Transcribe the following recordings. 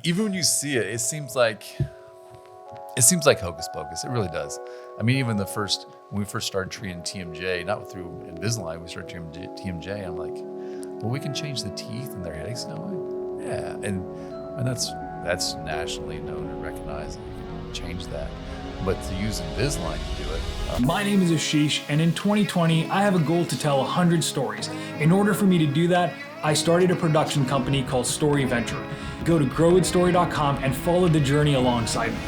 Even when you see it, it seems like hocus pocus. It really does. I mean, even when we first started treating TMJ, not through Invisalign, we started treating TMJ. I'm like, well, we can change the teeth and their headaches. No, yeah, and that's nationally known and recognized. And you can change that, but to use Invisalign to do it. My name is Ashish, and in 2020, I have a goal to tell 100 stories. In order for me to do that, I started a production company called Storyventure. Go to growwithstory.com and follow the journey alongside me.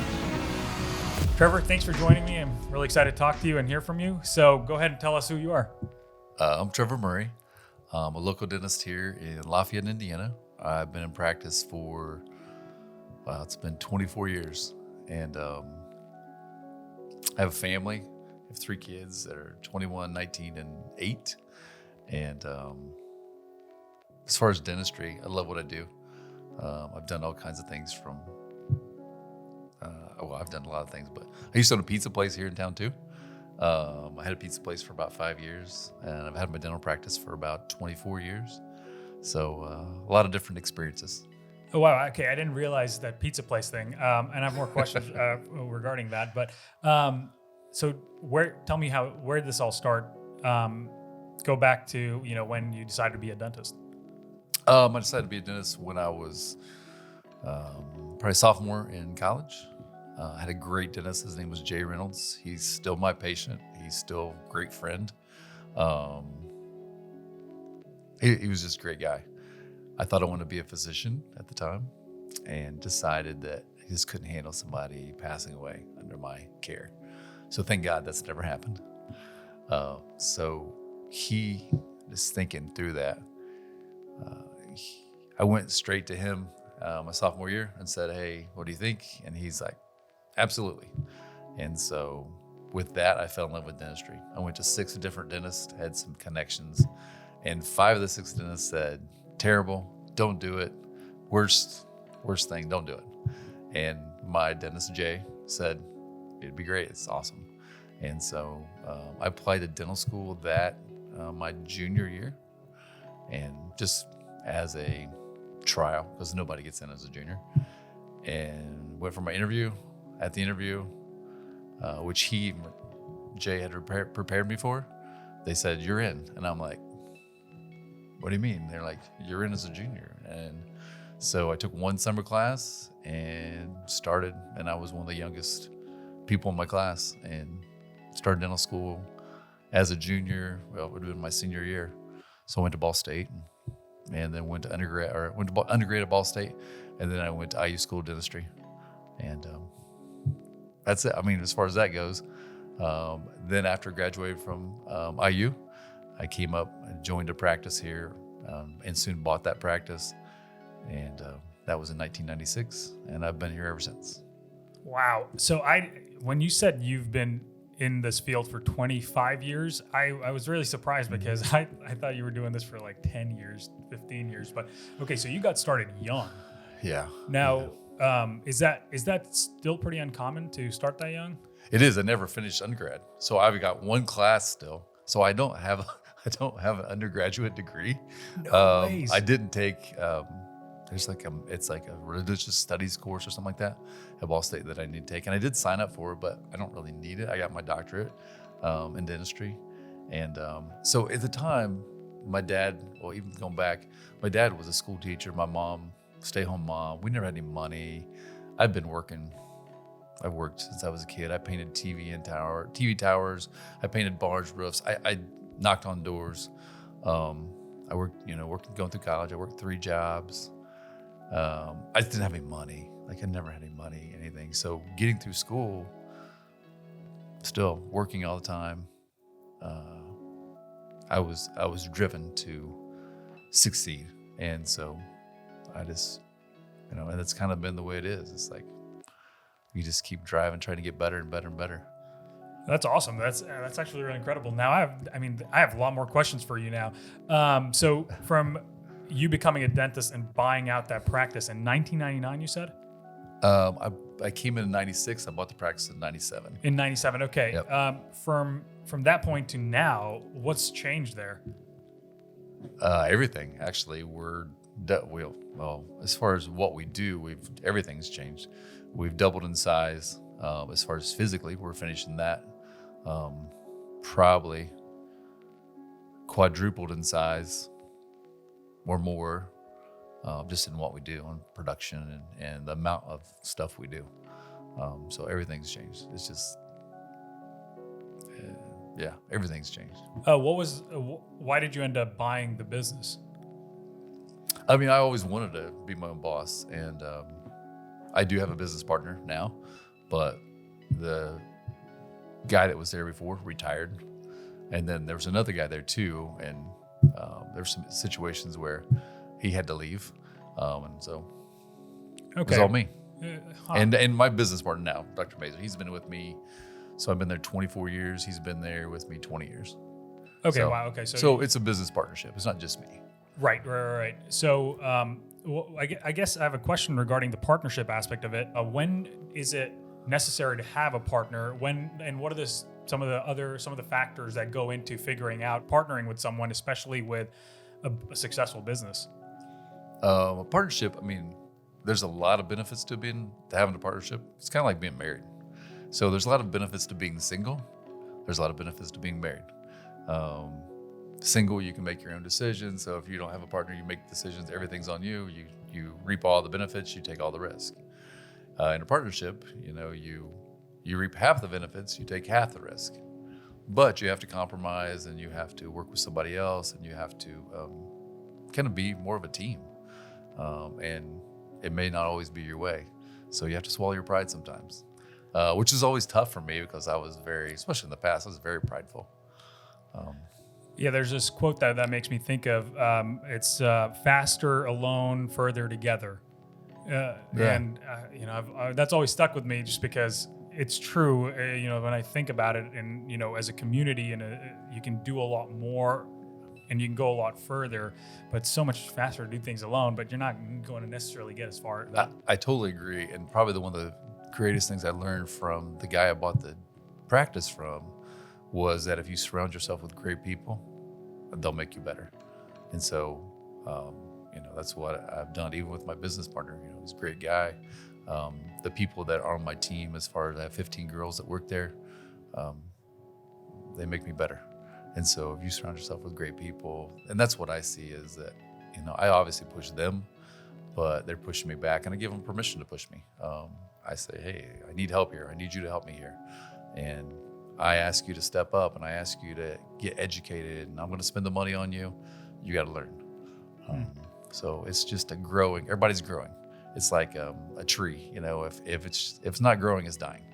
Trevor, thanks for joining me. I'm really excited to talk to you and hear from you. So go ahead and tell us who you are. I'm Trevor Murray. I'm a local dentist here in Lafayette, Indiana. I've been in practice for, it's been 24 years. And I have a family. I have 3 kids that are 21, 19, and 8. And as far as dentistry, I love what I do. I've done all kinds of things from, I've done a lot of things, but I used to own a pizza place here in town too. I had a pizza place for about 5 years, and I've had my dental practice for about 24 years. So a lot of different experiences. Oh, wow. Okay. I didn't realize that pizza place thing. And I have more questions regarding that. But so tell me where did this all start? Go back to, when you decided to be a dentist. I decided to be a dentist when I was probably sophomore in college. I had a great dentist. His name was Jay Reynolds. He's still my patient. He's still a great friend. He was just a great guy. I thought I wanted to be a physician at the time and decided that I just couldn't handle somebody passing away under my care. So thank God that's never happened. So he, just thinking through that, I went straight to him my sophomore year and said, hey, what do you think? And he's like, absolutely. And so with that, I fell in love with dentistry. I went to 6 different dentists, had some connections, and 5 of the 6 dentists said, terrible, don't do it. Worst thing, don't do it. And my dentist, Jay, said, it'd be great, it's awesome. And so I applied to dental school my junior year, and just as a trial, because nobody gets in as a junior, and went for my interview. At the interview, which Jay had prepared me for, they said, you're in. And I'm like, what do you mean? They're like, you're in as a junior. And so I took 1 summer class and started, and I was one of the youngest people in my class, and started dental school as a junior. Well, it would have been my senior year. So I went to Ball State, and then went to undergrad at Ball State, and then I went to IU School of Dentistry. And that's it. I mean, as far as that goes. Then after graduating from IU, I came up and joined a practice here, and soon bought that practice. And that was in 1996, and I've been here ever since. Wow. So when you said you've been in this field for 25 years, I was really surprised, because I thought you were doing this for like 10 years, 15 years. But okay, so you got started young. Yeah. Now, yeah. Is that still pretty uncommon to start that young? It is. I never finished undergrad, so I've got 1 class still. So I don't have an undergraduate degree. No ways. I didn't take. There's it's like a religious studies course or something like that at Ball State that I need to take, and I did sign up for it, but I don't really need it. I got my doctorate in dentistry, and so at the time, my dad. Well, even going back, my dad was a school teacher. My mom, stay-home mom. We never had any money. I've been working. I've worked since I was a kid. I painted TV towers. I painted barge roofs. I knocked on doors. I worked, going through college. I worked 3 jobs. I just didn't have any money. Like, I never had any money, anything. So getting through school, still working all the time, I was driven to succeed. And so I just, and that's kind of been the way it is. It's like, you just keep driving, trying to get better and better and better. That's awesome. That's actually really incredible. Now I have a lot more questions for you now. So from you becoming a dentist and buying out that practice in 1999, you said? I came in 96. I bought the practice in 97. In 97, okay. Yep. From that point to now, what's changed there? Everything, actually. We're well, as far as what we do, everything's changed. We've doubled in size. As far as physically, we're finishing that. Probably quadrupled in size or more, just in what we do on production and the amount of stuff we do. So everything's changed. It's just, yeah, everything's changed. Why did you end up buying the business? I mean, I always wanted to be my own boss, and I do have a business partner now, but the guy that was there before retired, and then there was another guy there too, and there's some situations where he had to leave, and so it was all me. And my business partner now, Dr. Mazer, he's been with me, so I've been there 24 years. He's been there with me 20 years. Okay, so, wow. Okay, so it's a business partnership. It's not just me. Right. So I guess I have a question regarding the partnership aspect of it. When is it necessary to have a partner? When and what are some of the factors that go into figuring out partnering with someone, especially with a successful business? A partnership. I mean, there's a lot of benefits to having a partnership. It's kind of like being married. So there's a lot of benefits to being single. There's a lot of benefits to being married. Single, you can make your own decisions. So if you don't have a partner, you make decisions. Everything's on you. You reap all the benefits. You take all the risk. In a partnership, you reap half the benefits. You take half the risk. But you have to compromise, and you have to work with somebody else, and you have to kind of be more of a team. And it may not always be your way. So you have to swallow your pride sometimes, which is always tough for me because I was especially in the past, I was very prideful. Yeah, there's this quote that makes me think of, it's faster alone, further together. And that's always stuck with me just because it's true. When I think about it and, as a community and you can do a lot more and you can go a lot further, but it's so much faster to do things alone, but you're not going to necessarily get as far. I totally agree. And probably one of the greatest things I learned from the guy I bought the practice from was that if you surround yourself with great people, they'll make you better. And so, that's what I've done, even with my business partner. He's a great guy. The people that are on my team, as far as I have 15 girls that work there, they make me better. And so if you surround yourself with great people, and that's what I see is that, I obviously push them, but they're pushing me back, and I give them permission to push me. I say, hey, I need help here. I need you to help me here. And I ask you to step up, and I ask you to get educated, and I'm going to spend the money on you. You got to learn. So it's just everybody's growing. It's like a tree, if it's not growing, it's dying.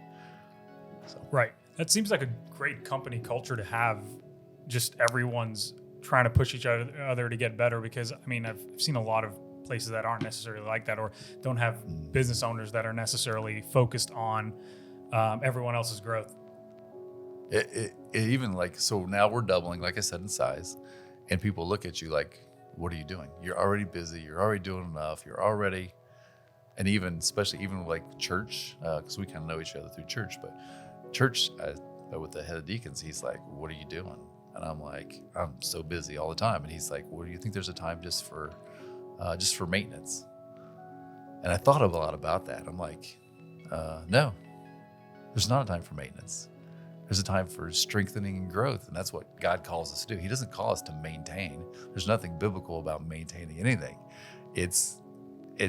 So. Right. That seems like a great company culture to have. Just everyone's trying to push each other to get better, because I've seen a lot of places that aren't necessarily like that, or don't have business owners that are necessarily focused on everyone else's growth. It even so now we're doubling, like I said, in size, and people look at you like, what are you doing? You're already busy. You're already doing enough. You're already, and especially like church, because we kind of know each other through church, but church with the head of deacons, he's like, what are you doing? And I'm like, I'm so busy all the time. And he's like, well, do you think there's a time just for maintenance? And I thought a lot about that. I'm like, no, there's not a time for maintenance. There's a time for strengthening and growth. And that's what God calls us to do. He doesn't call us to maintain. There's nothing biblical about maintaining anything. It's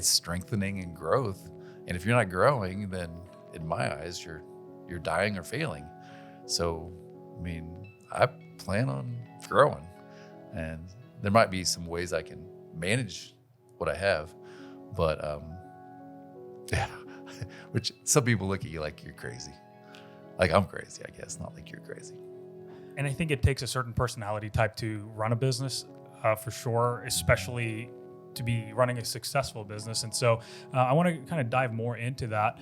strengthening and growth. And if you're not growing, then in my eyes, you're dying or failing. So, I plan on growing, and there might be some ways I can manage what I have, but yeah, which some people look at you like you're crazy. Like I'm crazy, I guess, not like you're crazy. And I think it takes a certain personality type to run a business, for sure, especially to be running a successful business. And so I want to kind of dive more into that.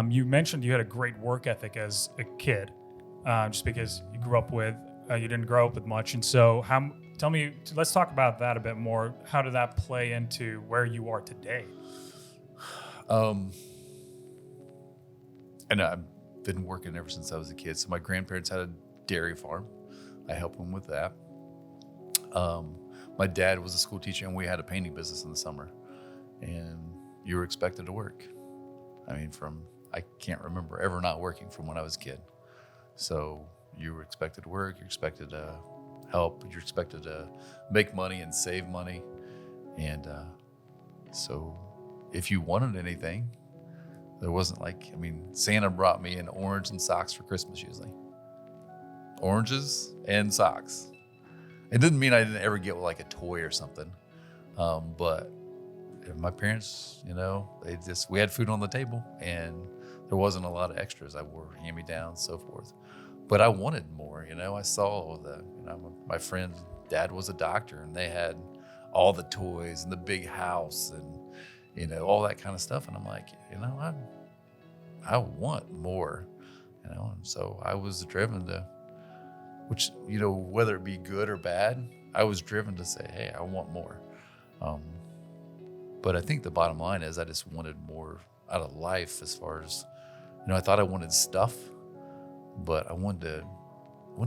You mentioned you had a great work ethic as a kid, just because you grew up with, you didn't grow up with much. And so let's talk about that a bit more. How did that play into where you are today? And I've been working ever since I was a kid. So my grandparents had a dairy farm. I helped them with that. My dad was a school teacher, and we had a painting business in the summer. and you were expected to work. I mean, I can't remember ever not working from when I was a kid. So you were expected to work, you're expected to help, you're expected to make money and save money. And so if you wanted anything, there wasn't Santa brought me an orange and socks for Christmas usually. Oranges and socks. It didn't mean I didn't ever get like a toy or something. But my parents, we had food on the table and there wasn't a lot of extras. I wore hand-me-downs, so forth. But I wanted more, I saw my friend's dad was a doctor and they had all the toys and the big house and, all that kind of stuff. And I'm like, I want more, and so I was driven to, which, whether it be good or bad, I was driven to say, hey, I want more. But I think the bottom line is I just wanted more out of life as far as, I thought I wanted stuff, but I wanted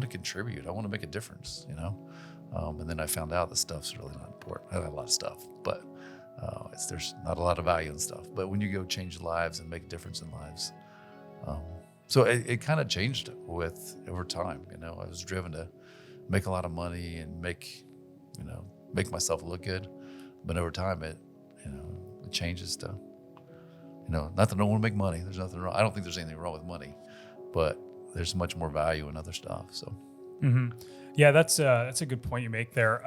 to contribute. I want to make a difference, and then I found out the stuff's really not important. I had a lot of stuff, but there's not a lot of value in stuff. But when you go change lives and make a difference in lives, so it kind of changed over time. I was driven to make a lot of money and make myself look good. But over time, it changes to, not that I don't want to make money. There's nothing wrong. I don't think there's anything wrong with money, but there's much more value in other stuff. So, yeah, that's a good point you make there.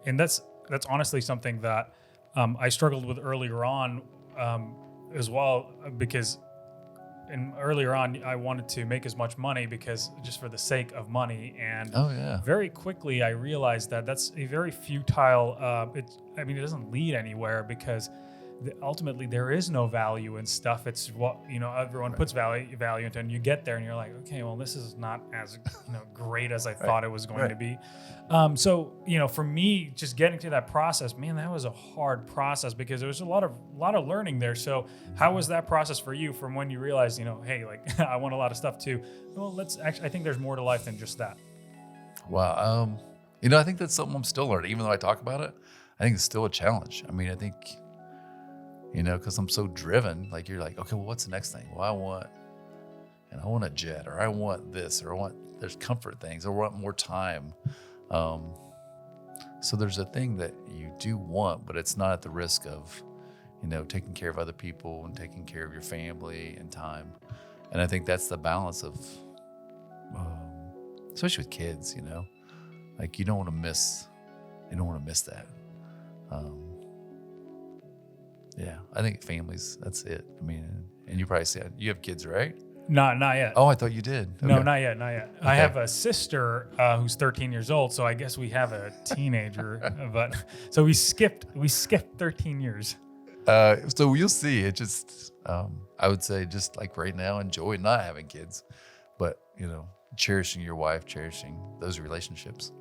And that's honestly something that I struggled with earlier on as well, because earlier on I wanted to make as much money because just for the sake of money. And very quickly I realized that that's a very futile, it doesn't lead anywhere, because ultimately there is no value in stuff. It's what, everyone puts value into, and you get there and you're like, okay, well, this is not as, great as I thought it was going to be. So, for me, just getting to that process, man, that was a hard process because there was a lot of learning there. So how was that process for you from when you realized, hey, like I want a lot of stuff too? Well, I think there's more to life than just that. Wow. I think that's something I'm still learning. Even though I talk about it, I think it's still a challenge. I mean, I think, because I'm so driven, like you're like, okay, well, what's the next thing? Well, I want a jet, or I want this, or there's comfort things, or I want more time. So there's a thing that you do want, but it's not at the risk of, taking care of other people and taking care of your family and time. And I think that's the balance of, especially with kids, like you don't want to miss that. Yeah, I think families, that's it. I mean, and you probably said you have kids, right? Not yet. Oh, I thought you did. Okay. No, not yet. Okay. I have a sister who's 13 years old, so I guess we have a teenager. But so we skipped 13 years. So you'll see. It just, I would say, just like right now, enjoy not having kids, but cherishing your wife, cherishing those relationships.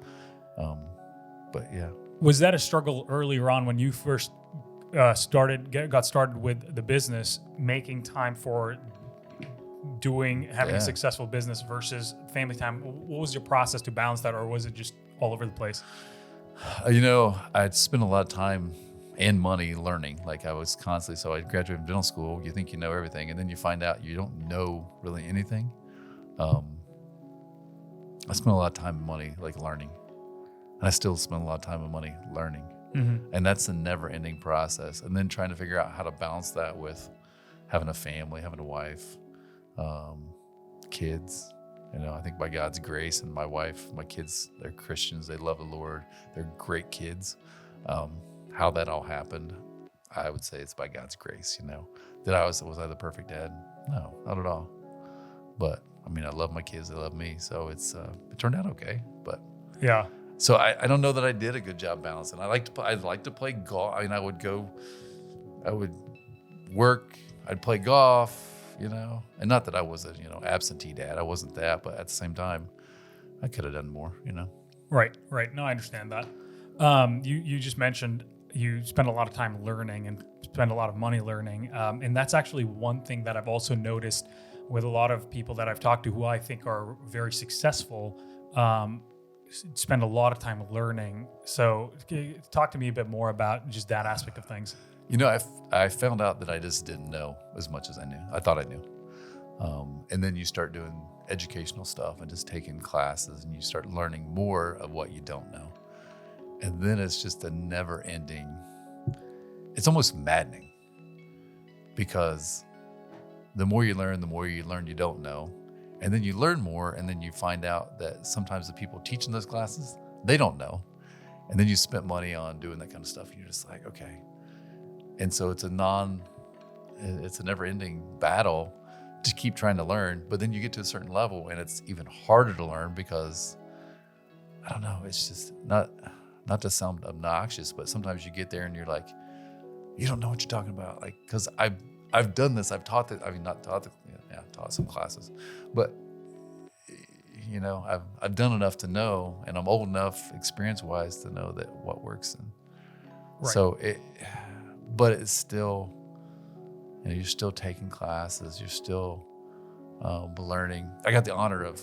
But yeah. Was that a struggle earlier on when you first got started with the business, making time for having a successful business versus family time? What was your process to balance that, or was it just all over the place? I'd spent a lot of time and money learning. Like I was constantly, so I graduated from dental school. You think you know everything, and then you find out you don't know really anything. I spent a lot of time and money like learning, and I still spend a lot of time and money learning. Mm-hmm. And that's a never-ending process. And then trying to figure out how to balance that with having a family, having a wife, kids. I think by God's grace, and my wife, my kids, they're Christians. They love the Lord. They're great kids. How that all happened, I would say it's by God's grace. Was I the perfect dad? No, not at all. But I love my kids. They love me. So it turned out okay. But yeah. So I don't know that I did a good job balancing. I'd like to play golf. I would work. I'd play golf, and not that I was a, absentee dad. I wasn't that, but at the same time, I could have done more, Right. No, I understand that. You just mentioned you spend a lot of time learning and spend a lot of money learning. And that's actually one thing that I've also noticed with a lot of people that I've talked to who I think are very successful, spend a lot of time learning. So talk to me a bit more about just that aspect of things. I found out that I just didn't know as much as I knew. I thought I knew. And then you start doing educational stuff and just taking classes, and you start learning more of what you don't know. And then it's just a never ending, it's almost maddening, because the more you learn you don't know. And then you learn more, and then you find out that sometimes the people teaching those classes, they don't know. And then you spent money on doing that kind of stuff, and you're just like, okay. And so it's a never ending battle to keep trying to learn. But then you get to a certain level and it's even harder to learn, because I don't know, it's just not to sound obnoxious, but sometimes you get there and you're like, you don't know what you're talking about. Like, cause I've done this. I've taught that. I mean, not taught, taught some classes, but I've done enough to know, and I'm old enough experience wise to know that what works. And so but it's still, you're still taking classes. You're still learning. I got the honor of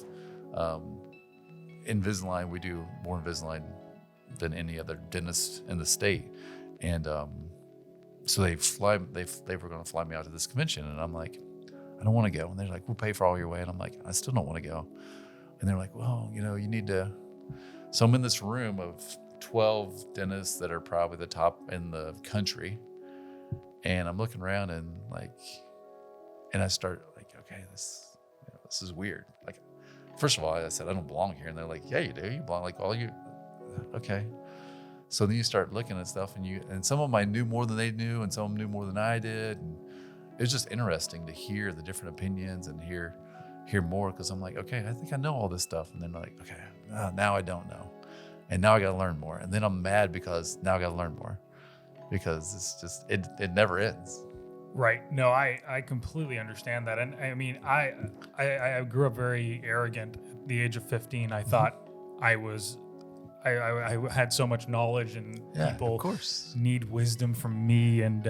Invisalign. We do more Invisalign than any other dentist in the state. And so they were going to fly me out to this convention, and I'm like, I don't want to go. And they're like, we'll pay for all your way. And I'm like, I still don't want to go. And they're like, well, you need to. So I'm in this room of 12 dentists that are probably the top in the country. And I'm looking around and I start like, okay, this is weird. Like, first of all, I said, I don't belong here. And they're like, yeah, you do. You belong, like all you. Okay. So then you start looking at stuff, and some of them I knew more than they knew, and some of them knew more than I did. And it was just interesting to hear the different opinions and hear more, because I'm like, okay, I think I know all this stuff. And then like, okay, now I don't know. And now I got to learn more. And then I'm mad because now I got to learn more, because it's just, it never ends. Right. No, I completely understand that. And I mean, I grew up very arrogant at the age of 15. I thought I had so much knowledge, and people of course need wisdom from me. And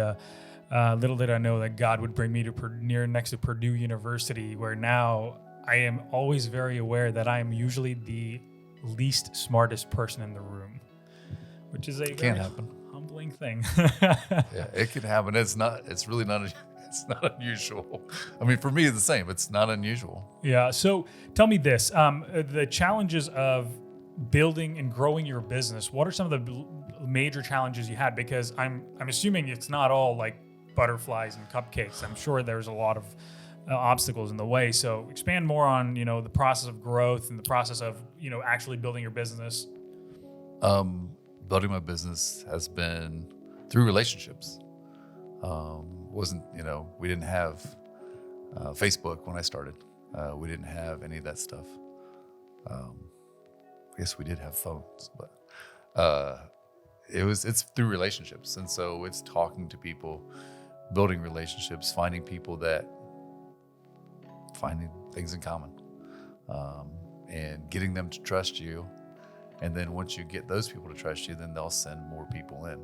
little did I know that God would bring me to next to Purdue University, where now I am always very aware that I am usually the least smartest person in the room, which is can't happen. Humbling thing. Yeah, it can happen. It's really not unusual. I mean, for me, it's the same. It's not unusual. Yeah. So tell me this, the challenges of building and growing your business, what are some of the major challenges you had? Because I'm assuming it's not all like butterflies and cupcakes. I'm sure there's a lot of obstacles in the way. So expand more on, the process of growth and the process of, actually building your business. Building my business has been through relationships. We didn't have Facebook when I started. We didn't have any of that stuff. I guess we did have phones, but it's through relationships. And so it's talking to people, building relationships, finding things in common, and getting them to trust you. And then once you get those people to trust you, then they'll send more people in.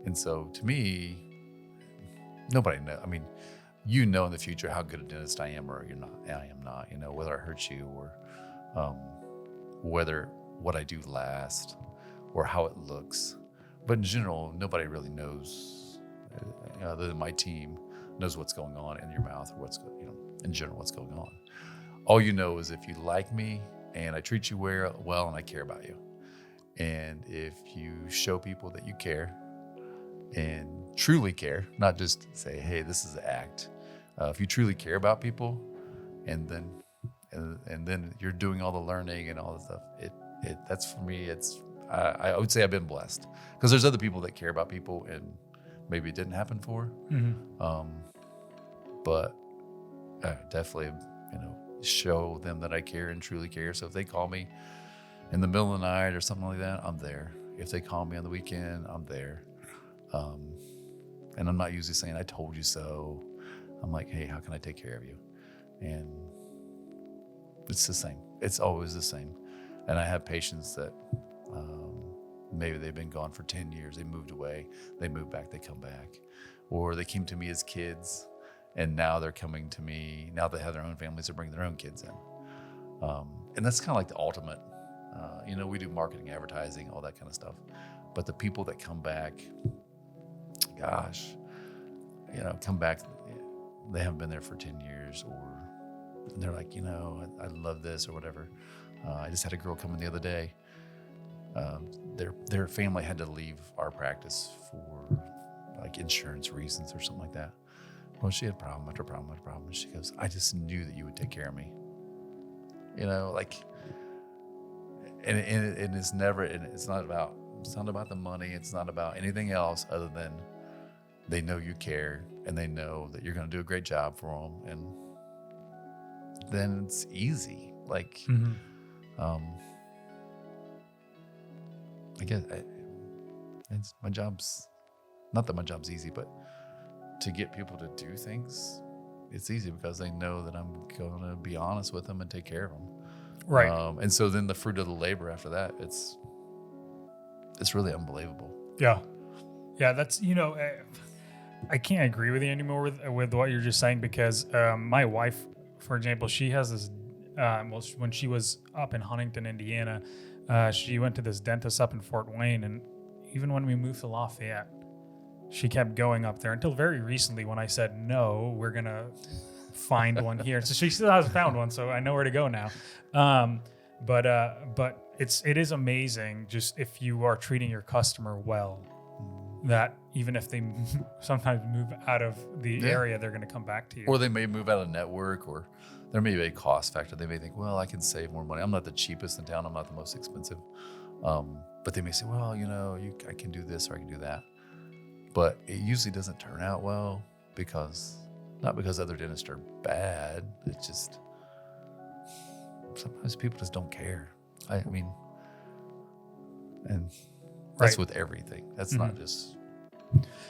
And so to me, nobody knows. I mean, in the future how good a dentist I am or you're not. I am not, whether I hurt you or whether what I do last or how it looks. But in general, nobody really knows, other than my team, knows what's going on in your mouth or in general what's going on. All you know is if you like me and I treat you well and I care about you. And if you show people that you care and truly care, not just say, hey, this is an act. If you truly care about people, and then you're doing all the learning and all the stuff, that's for me. I would say I've been blessed, because there's other people that care about people and maybe it didn't happen for. Mm-hmm. But definitely, show them that I care and truly care. So if they call me in the middle of the night or something like that, I'm there. If they call me on the weekend, I'm there. And I'm not usually saying, I told you so. I'm like, hey, how can I take care of you? And it's the same. It's always the same. And I have patients that maybe they've been gone for 10 years. They moved away. They move back. They come back. Or they came to me as kids, and now they're coming to me. Now they have their own families. They're bringing their own kids in. And that's kind of like the ultimate. We do marketing, advertising, all that kind of stuff. But the people that come back, gosh, come back. They haven't been there for 10 years, or they're like, I love this or whatever. I just had a girl come in the other day. Their family had to leave our practice for like insurance reasons or something like that. Well, she had problem after problem after problem. And she goes, I just knew that you would take care of me. And it's never, and it's not about the money. It's not about anything else other than they know you care and they know that you're going to do a great job for them. And then it's easy. Like, I guess it's my job's, not that my job's easy, but to get people to do things, it's easy because they know that I'm going to be honest with them and take care of them. Right. And so then the fruit of the labor after that, it's really unbelievable. Yeah. Yeah. That's, I can't agree with you anymore with what you're just saying, because my wife, for example, she has this, when she was up in Huntington, Indiana, she went to this dentist up in Fort Wayne. And even when we moved to Lafayette, she kept going up there until very recently when I said, no, we're going to find one here. So she still hasn't found one, so I know where to go now. But it is amazing just if you are treating your customer well, that even if they sometimes move out of the area, they're going to come back to you. Or they may move out of network, or there may be a cost factor. They may think, well, I can save more money. I'm not the cheapest in town. I'm not the most expensive. But they may say, well, I can do this or I can do that. But it usually doesn't turn out well not because other dentists are bad. It's just sometimes people just don't care. I mean, and that's with everything. That's not just.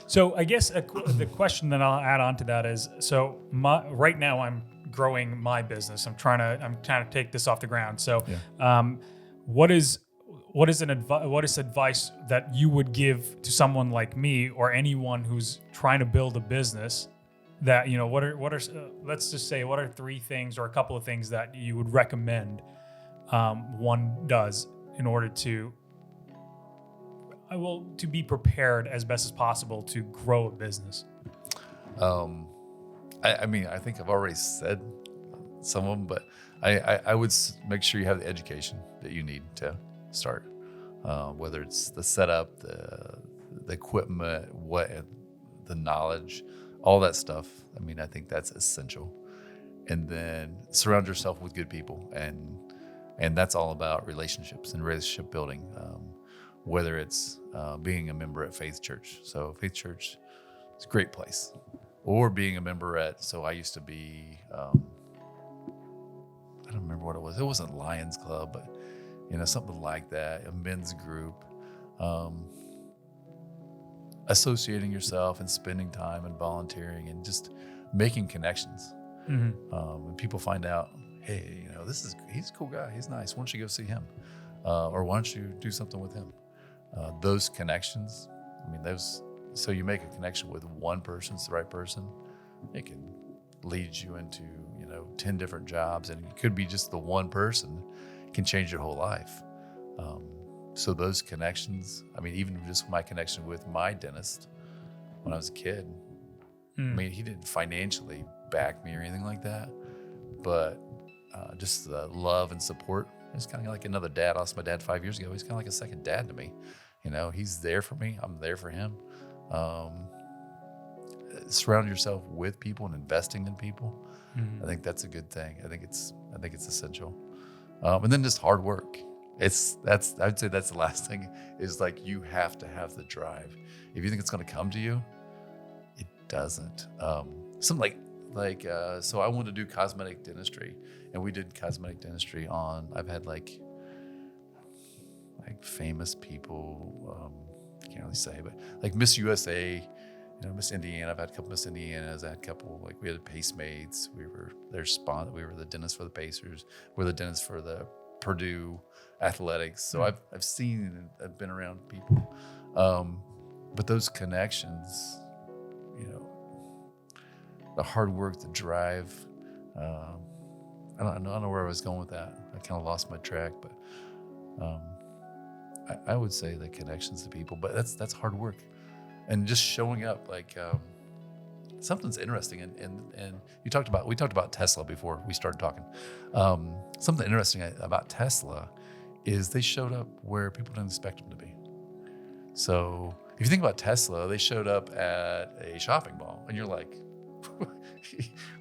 So I guess the question that I'll add on to that is, so right now I'm growing my business. I'm trying to take this off the ground. So, what is advice that you would give to someone like me or anyone who's trying to build a business? That what are let's just say, what are 3 things or a couple of things that you would recommend one does in order to be prepared as best as possible to grow a business? I mean, I think I've already said some of them, but I would make sure you have the education that you need to start, whether it's the setup, the equipment, the knowledge, all that stuff. I mean, I think that's essential. And then surround yourself with good people, and that's all about relationships and relationship building. Whether it's being a member at Faith Church. So Faith Church is a great place. Or being a member so I used to be, I don't remember what it was. It wasn't Lions Club, but something like that, a men's group. Associating yourself and spending time and volunteering and just making connections. And people find out, hey, he's a cool guy. He's nice. Why don't you go see him? Or why don't you do something with him? Those connections, so you make a connection with one person, it's the right person, it can lead you into, 10 different jobs, and it could be just the one person can change your whole life. So those connections, even just my connection with my dentist when I was a kid, he didn't financially back me or anything like that, but just the love and support. It's kind of like another dad. I lost my dad 5 years ago. He's kind of like a second dad to me. He's there for me. I'm there for him. Surround yourself with people and investing in people. I think that's a good thing. I think it's essential. And then just hard work. I'd say that's the last thing, is like, you have to have the drive. If you think it's going to come to you, it doesn't. Something so I wanted to do cosmetic dentistry, and we did cosmetic dentistry I've had like famous people, can't really say, but like Miss USA, Miss Indiana. I've had a couple Miss Indianas. I had a couple, we had Pacemates. We were their sponsor. We were the dentist for the Pacers. We're the dentist for the Purdue Athletics. So I've seen and I've been around people. But those connections, the hard work, the drive. I don't know where I was going with that. I kind of lost my track, but I would say the connections to people. But that's hard work, and just showing up. something's interesting, and we talked about Tesla before we started talking. Something interesting about Tesla is they showed up where people didn't expect them to be. So if you think about Tesla, they showed up at a shopping mall, and you're like,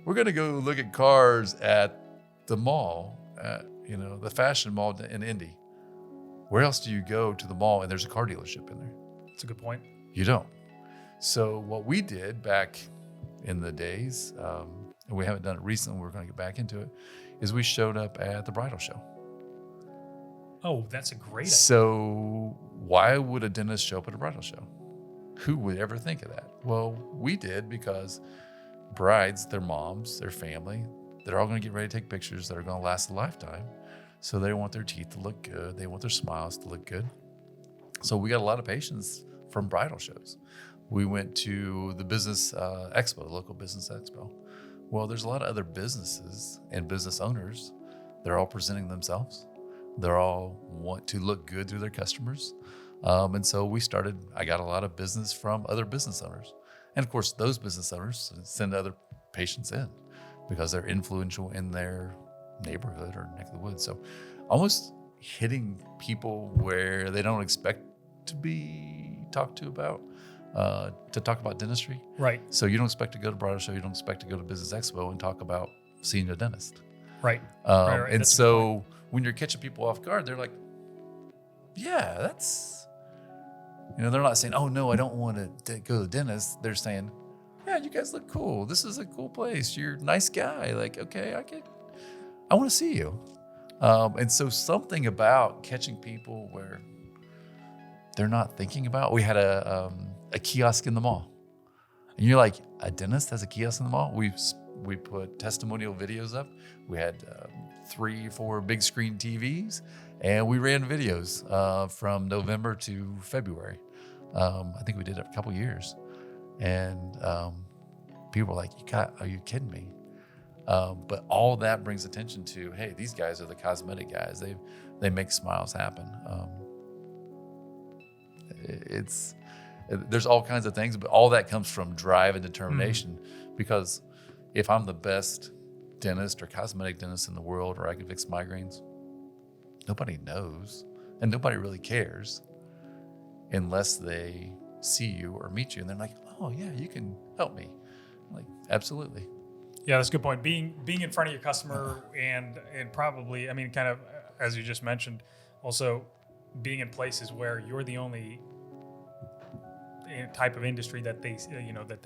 we're going to go look at cars at the mall, at, the fashion mall in Indy. Where else do you go to the mall and there's a car dealership in there? That's a good point. You don't. So what we did back in the days, and we haven't done it recently, we're going to get back into it, is we showed up at the bridal show. Oh, that's a great idea. So why would a dentist show up at a bridal show? Who would ever think of that? Well, we did, because brides, their moms, their family, they're all going to get ready to take pictures that are going to last a lifetime. So they want their teeth to look good. They want their smiles to look good. So we got a lot of patients from bridal shows. We went to the business expo, the local business expo. Well, there's a lot of other businesses and business owners. They're all presenting themselves. They're all want to look good through their customers. And so I got a lot of business from other business owners. And of course, those business owners send other patients in because they're influential in their neighborhood or neck of the woods. So almost hitting people where they don't expect to be talked to about, to talk about dentistry. Right. So you don't expect to go to bridal show, you don't expect to go to Business Expo and talk about seeing a dentist. Right. Right. And That's so when you're catching people off guard, they're like, yeah, that's, they're not saying, oh no, I don't want to go to the dentist. They're saying, yeah, you guys look cool. This is a cool place. You're a nice guy. Like, okay, I want to see you. And so something about catching people where they're not thinking about. We had a kiosk in the mall, and you're like, a dentist has a kiosk in the mall? We put testimonial videos up. We had 3-4 big screen TVs, and we ran videos from November to February. I think we did it a couple years, and people were like, are you kidding me? But all that brings attention to, hey, these guys are the cosmetic guys. They make smiles happen. There's all kinds of things, but all that comes from drive and determination. Because if I'm the best dentist or cosmetic dentist in the world, or I can fix migraines, nobody knows, and nobody really cares unless they see you or meet you, and they're like, oh yeah, you can help me. I'm like, absolutely. Yeah, that's a good point. Being in front of your customer and probably, kind of, as you just mentioned, also being in places where you're the only type of industry that they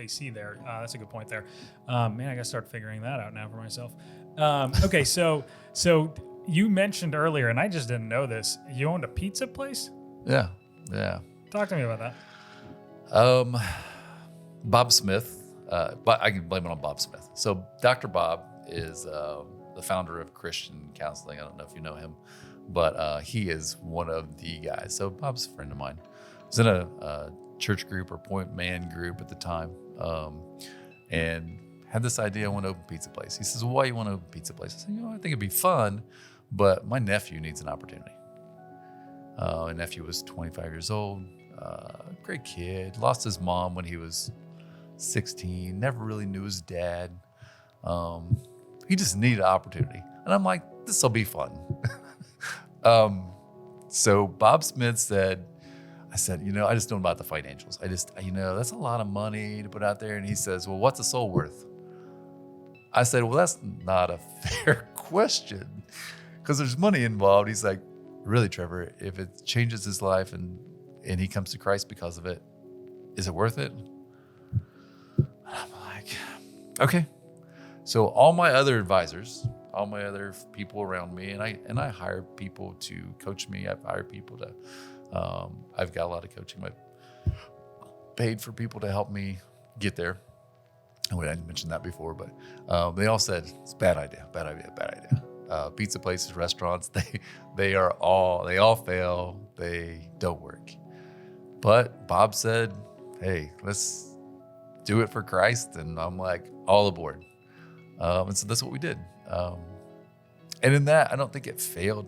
see there. That's a good point there. Man, I gotta start figuring that out now for myself. Okay, so you mentioned earlier, and I just didn't know this, you owned a pizza place? Yeah. Talk to me about that. Bob Smith, but I can blame it on Bob Smith. So Dr. Bob is the founder of Christian Counseling. I don't know if you know him, but he is one of the guys. So Bob's a friend of mine. I was in a church group or point man group at the time, and had this idea, I want to open a pizza place. He says, well, why you want to open a pizza place? I said, I think it'd be fun, but my nephew needs an opportunity. My nephew was 25 years old, great kid, lost his mom when he was 16, never really knew his dad. He just needed an opportunity. And I'm like, this will be fun. So Bob Smith said, I just don't know about the financials. That's a lot of money to put out there. And he says, well, what's a soul worth? I said, well, that's not a fair question because there's money involved. He's like, really, Trevor, if it changes his life and he comes to Christ because of it, is it worth it? I'm like, okay. So all my other advisors, all my other people around me, and I hire people to coach me. I've hired people to, I've got a lot of coaching. I've paid for people to help me get there. I didn't mention that before, but they all said it's a bad idea. Pizza places, restaurants, they all fail. They don't work. But Bob said, hey, let's do it for Christ. And I'm like, all aboard. And so that's what we did. And in that, I don't think it failed.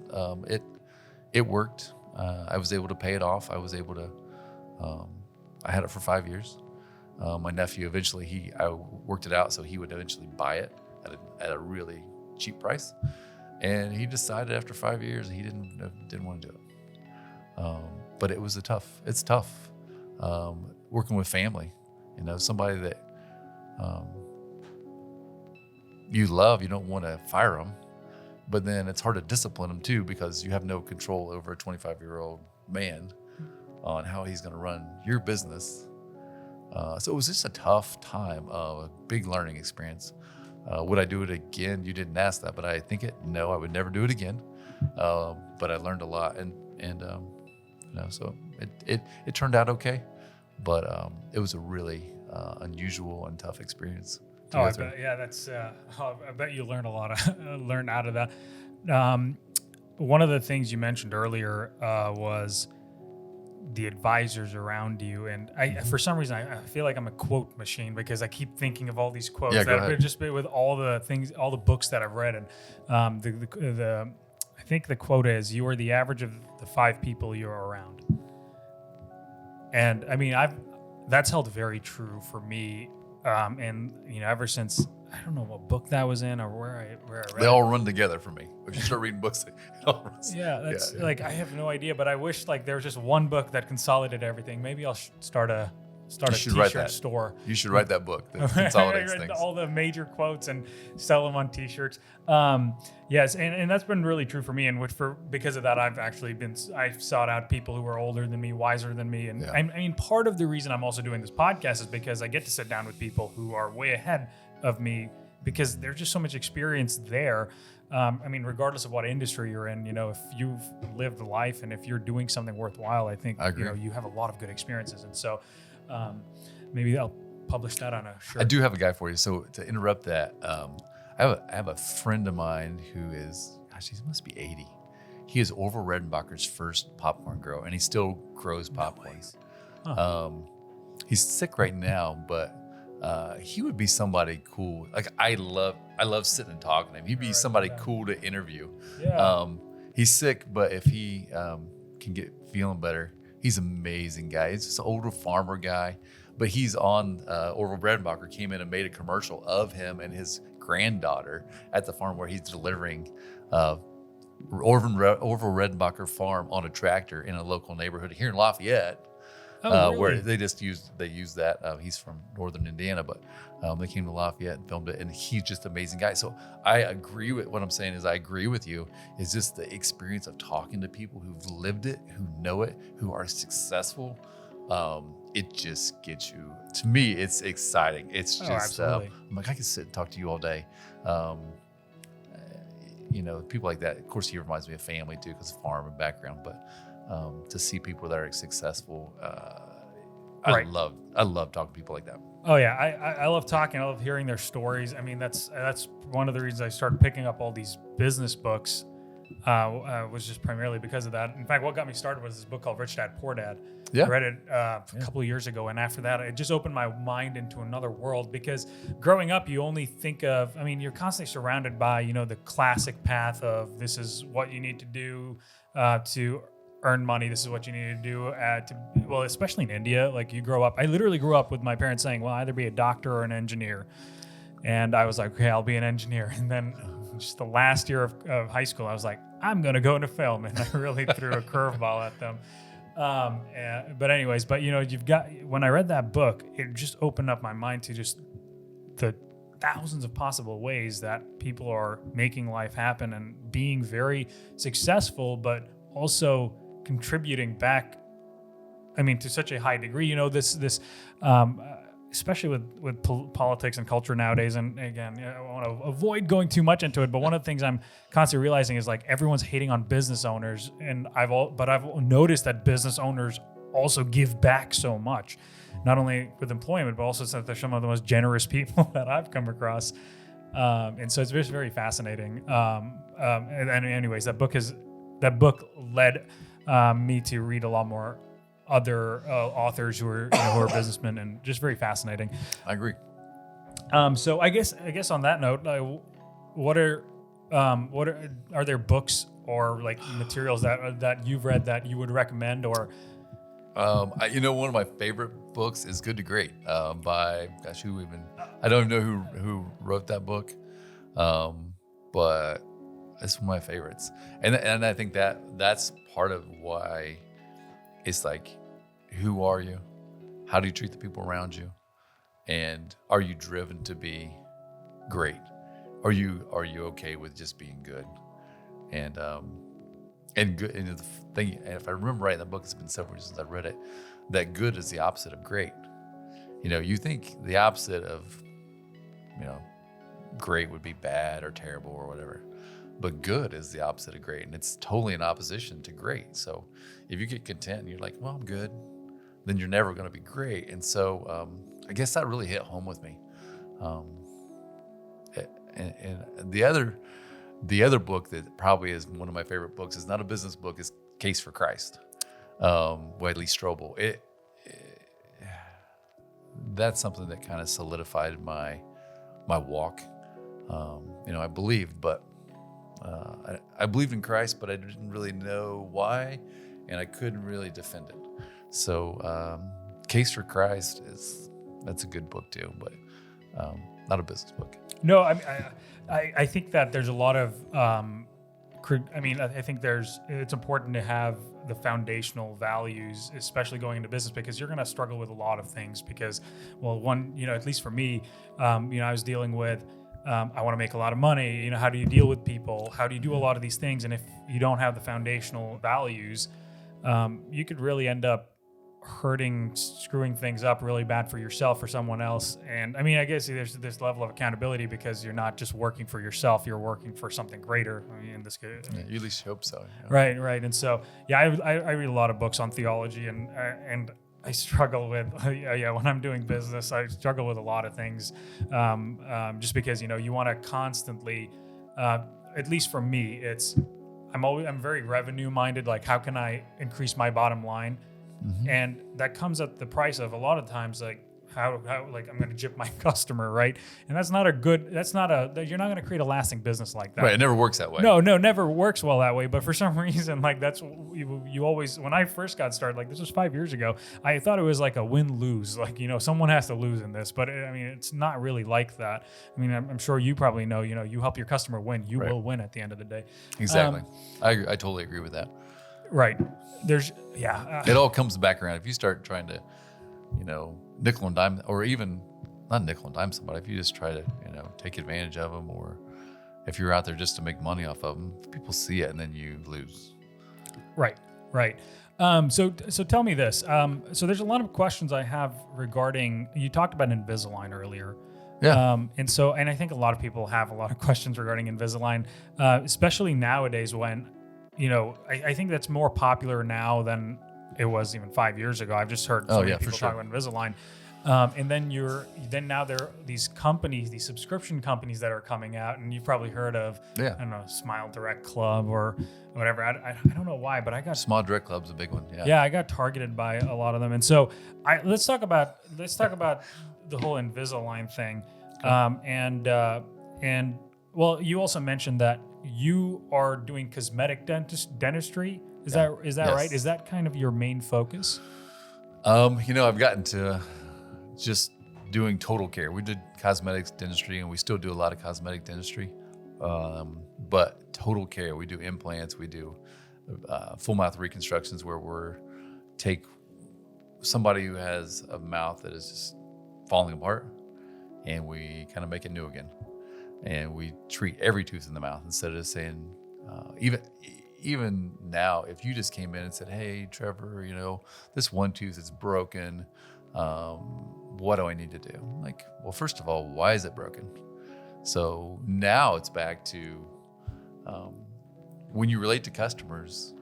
It worked. I was able to pay it off. I was able to, I had it for 5 years. My nephew eventually, I worked it out so he would eventually buy it at a really cheap price. And he decided after 5 years he didn't want to do it. But it's tough working with family, somebody that you love, you don't want to fire them, but then it's hard to discipline them too, because you have no control over a 25-year-old man on how he's going to run your business. So it was just a tough time, a big learning experience. Would I do it again? You didn't ask that, but I think no, I would never do it again. But I learned a lot, and so it turned out okay, but it was a really unusual and tough experience. I bet, yeah, that's. I bet you learned a lot learned out of that. One of the things you mentioned earlier was the advisors around you, and for some reason I feel like I'm a quote machine, because I keep thinking of all these quotes that just with all the books that I've read, and I think the quote is, "You are the average of the 5 people you're around." And I mean, that's held very true for me, and ever since, I don't know what book that was in or where I read they all run together for me. If you start reading books, it all runs. That's like, I have no idea, but I wish like there was just one book that consolidated everything. Maybe I'll start a t-shirt store. You should write that book that consolidates things. All the major quotes and sell them on t-shirts. Yes, and that's been really true for me, and because of that, I've sought out people who are older than me, wiser than me, and I mean, part of the reason I'm also doing this podcast is because I get to sit down with people who are way ahead of me, because there's just so much experience there. I mean, regardless of what industry you're in, if you've lived life and if you're doing something worthwhile, I think you have a lot of good experiences. And so maybe I'll publish that on a shirt. I do have a guy for you. So to interrupt that, I have a friend of mine who is, he must be 80. He is Orville Redenbacher's first popcorn grower, and he still grows popcorn. He's sick right now, but he would be somebody cool. Like I love sitting and talking to him. He'd be somebody cool to interview. Yeah. He's sick, but if he can get feeling better, he's an amazing guy. He's just an older farmer guy, but he's on Orville Redenbacher came in and made a commercial of him and his granddaughter at the farm where he's delivering Orville Redenbacher farm on a tractor in a local neighborhood here in Lafayette. Really? Where they use that. He's from northern Indiana, but they came to Lafayette and filmed it, and he's just an amazing guy. So I agree with what I'm saying is I agree with you. Is just the experience of talking to people who've lived it, who know it, who are successful. It just gets you. To me, it's exciting. It's just I'm like, I could sit and talk to you all day. People like that. Of course, he reminds me of family too, because of farm and background, but. To see people that are successful, I love talking to people like that. Oh yeah, I love talking. I love hearing their stories. I mean, that's one of the reasons I started picking up all these business books. Was just primarily because of that. In fact, what got me started was this book called Rich Dad Poor Dad. Yeah. I read it a couple of years ago, and after that, it just opened my mind into another world. Because growing up, you only think of, you're constantly surrounded by the classic path of this is what you need to do to earn money. This is what you need to do especially in India. Like you grow up, I literally grew up with my parents saying, well, either be a doctor or an engineer. And I was like, okay, I'll be an engineer. And then just the last year of high school, I was like, I'm going to go into film. And I really threw a curveball at them. But anyways, when I read that book, it just opened up my mind to just the thousands of possible ways that people are making life happen and being very successful, but also contributing back, to such a high degree, especially with politics and culture nowadays. And again, I want to avoid going too much into it, but one of the things I'm constantly realizing is like everyone's hating on business owners, and I've noticed that business owners also give back so much, not only with employment, but also since they're some of the most generous people that I've come across. And so it's just very fascinating. And anyways, that book led me to read a lot more other authors who are businessmen, and just very fascinating. I agree. So I guess on that note, what are there books or like materials that you've read that you would recommend, or One of my favorite books is Good to Great by, I don't even know who wrote that book, but it's one of my favorites. And I think that's part of why it's like, who are you? How do you treat the people around you? And are you driven to be great? Are you okay with just being good? And good. And the thing, if I remember right, in the book, it's been several years since I've read it, that good is the opposite of great. You think the opposite of, great would be bad or terrible or whatever, but good is the opposite of great, and it's totally in opposition to great. So if you get content and you're like, well, I'm good, then you're never going to be great. And so I guess that really hit home with me. And the other book that probably is one of my favorite books is not a business book, is Case for Christ, Lee Strobel. That's something that kind of solidified my walk. I believed, but I believed in Christ, but I didn't really know why, and I couldn't really defend it. So Case for Christ that's a good book too, but not a business book. No, I think that there's a lot of, I think it's important to have the foundational values, especially going into business, because you're going to struggle with a lot of things because, well, one, at least for me, I was dealing with, I want to make a lot of money. How do you deal with people? How do you do a lot of these things? And if you don't have the foundational values, you could really end up screwing things up really bad for yourself or someone else. And I guess there's this level of accountability because you're not just working for yourself, you're working for something greter. In this case, you at least hope so. Right. And so, I read a lot of books on theology, and I struggle with, when I'm doing business, I struggle with a lot of things, just because, you want to constantly, at least for me, I'm very revenue minded. Like, how can I increase my bottom line? Mm-hmm. And that comes at the price of a lot of times, like how like I'm going to gyp my customer, right? And you're not going to create a lasting business like that. Right. It never works that way. No, never works well that way. But for some reason, like that's you always, when I first got started, like this was 5 years ago, I thought it was like a win-lose, like, someone has to lose in this, but it's not really like that. I'm sure you probably know, you help your customer win, you will win at the end of the day. Exactly. I totally agree with that. Right. It all comes back around. If you start trying to, nickel and dime, or even not nickel and dime somebody, if you just try to, take advantage of them, or if you're out there just to make money off of them, people see it and then you lose. Right. So tell me this. So there's a lot of questions I have regarding, you talked about Invisalign earlier. Yeah. And I think a lot of people have a lot of questions regarding Invisalign, especially nowadays when, I think that's more popular now than it was even 5 years ago. I've just heard so many people talk about Invisalign. And then now there are these companies, these subscription companies that are coming out, and you've probably heard of, I don't know, Smile Direct Club or whatever. I don't know why, but I got Smile Direct Club's a big one. Yeah, I got targeted by a lot of them, and so let's talk about the whole Invisalign thing. Okay. Well, you also mentioned that you are doing cosmetic dentistry. Is that yes. Right? Is that kind of your main focus? I've gotten to just doing total care. We did cosmetics dentistry, and we still do a lot of cosmetic dentistry. But total care, we do implants, we do full mouth reconstructions, where we take somebody who has a mouth that is just falling apart, and we kind of make it new again. And we treat every tooth in the mouth instead of saying, even now, if you just came in and said, hey, Trevor, this one tooth is broken. What do I need to do? I'm like, well, first of all, why is it broken? So now it's back to when you relate to customers,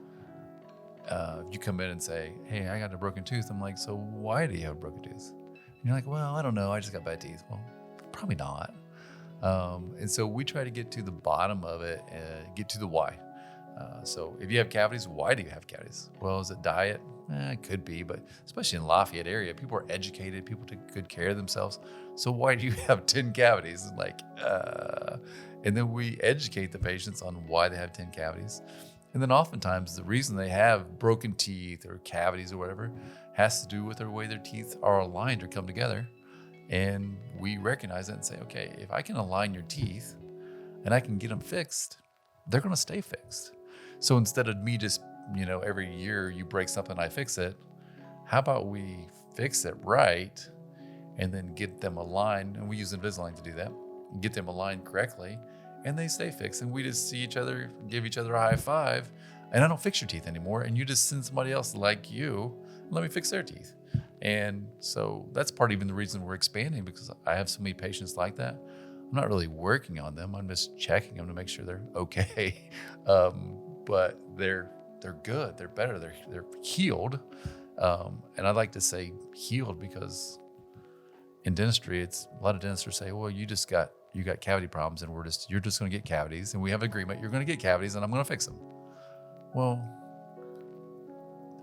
you come in and say, hey, I got a broken tooth. I'm like, so why do you have a broken tooth? And you're like, well, I don't know. I just got bad teeth. Well, probably not. And so we try to get to the bottom of it and get to the why. So if you have cavities, why do you have cavities? Well, is it diet? It could be, but especially in Lafayette area, people are educated, people take good care of themselves. So why do you have 10 cavities? And then we educate the patients on why they have 10 cavities. And then oftentimes the reason they have broken teeth or cavities or whatever has to do with the way their teeth are aligned or come together. And we recognize that and say, okay, if I can align your teeth and I can get them fixed, they're going to stay fixed. So instead of me just, every year you break something, I fix it. How about we fix it right and then get them aligned? And we use Invisalign to do that. Get them aligned correctly and they stay fixed. And we just see each other, give each other a high five. And I don't fix your teeth anymore. And you just send somebody else like you, let me fix their teeth. And so that's part of even the reason we're expanding, because I have so many patients like that. I'm not really working on them. I'm just checking them to make sure they're okay. But they're good. They're better. They're healed. And I like to say healed because in dentistry, it's a lot of dentists will say, well, you got cavity problems and you're just going to get cavities and we have an agreement. You're going to get cavities and I'm going to fix them. Well,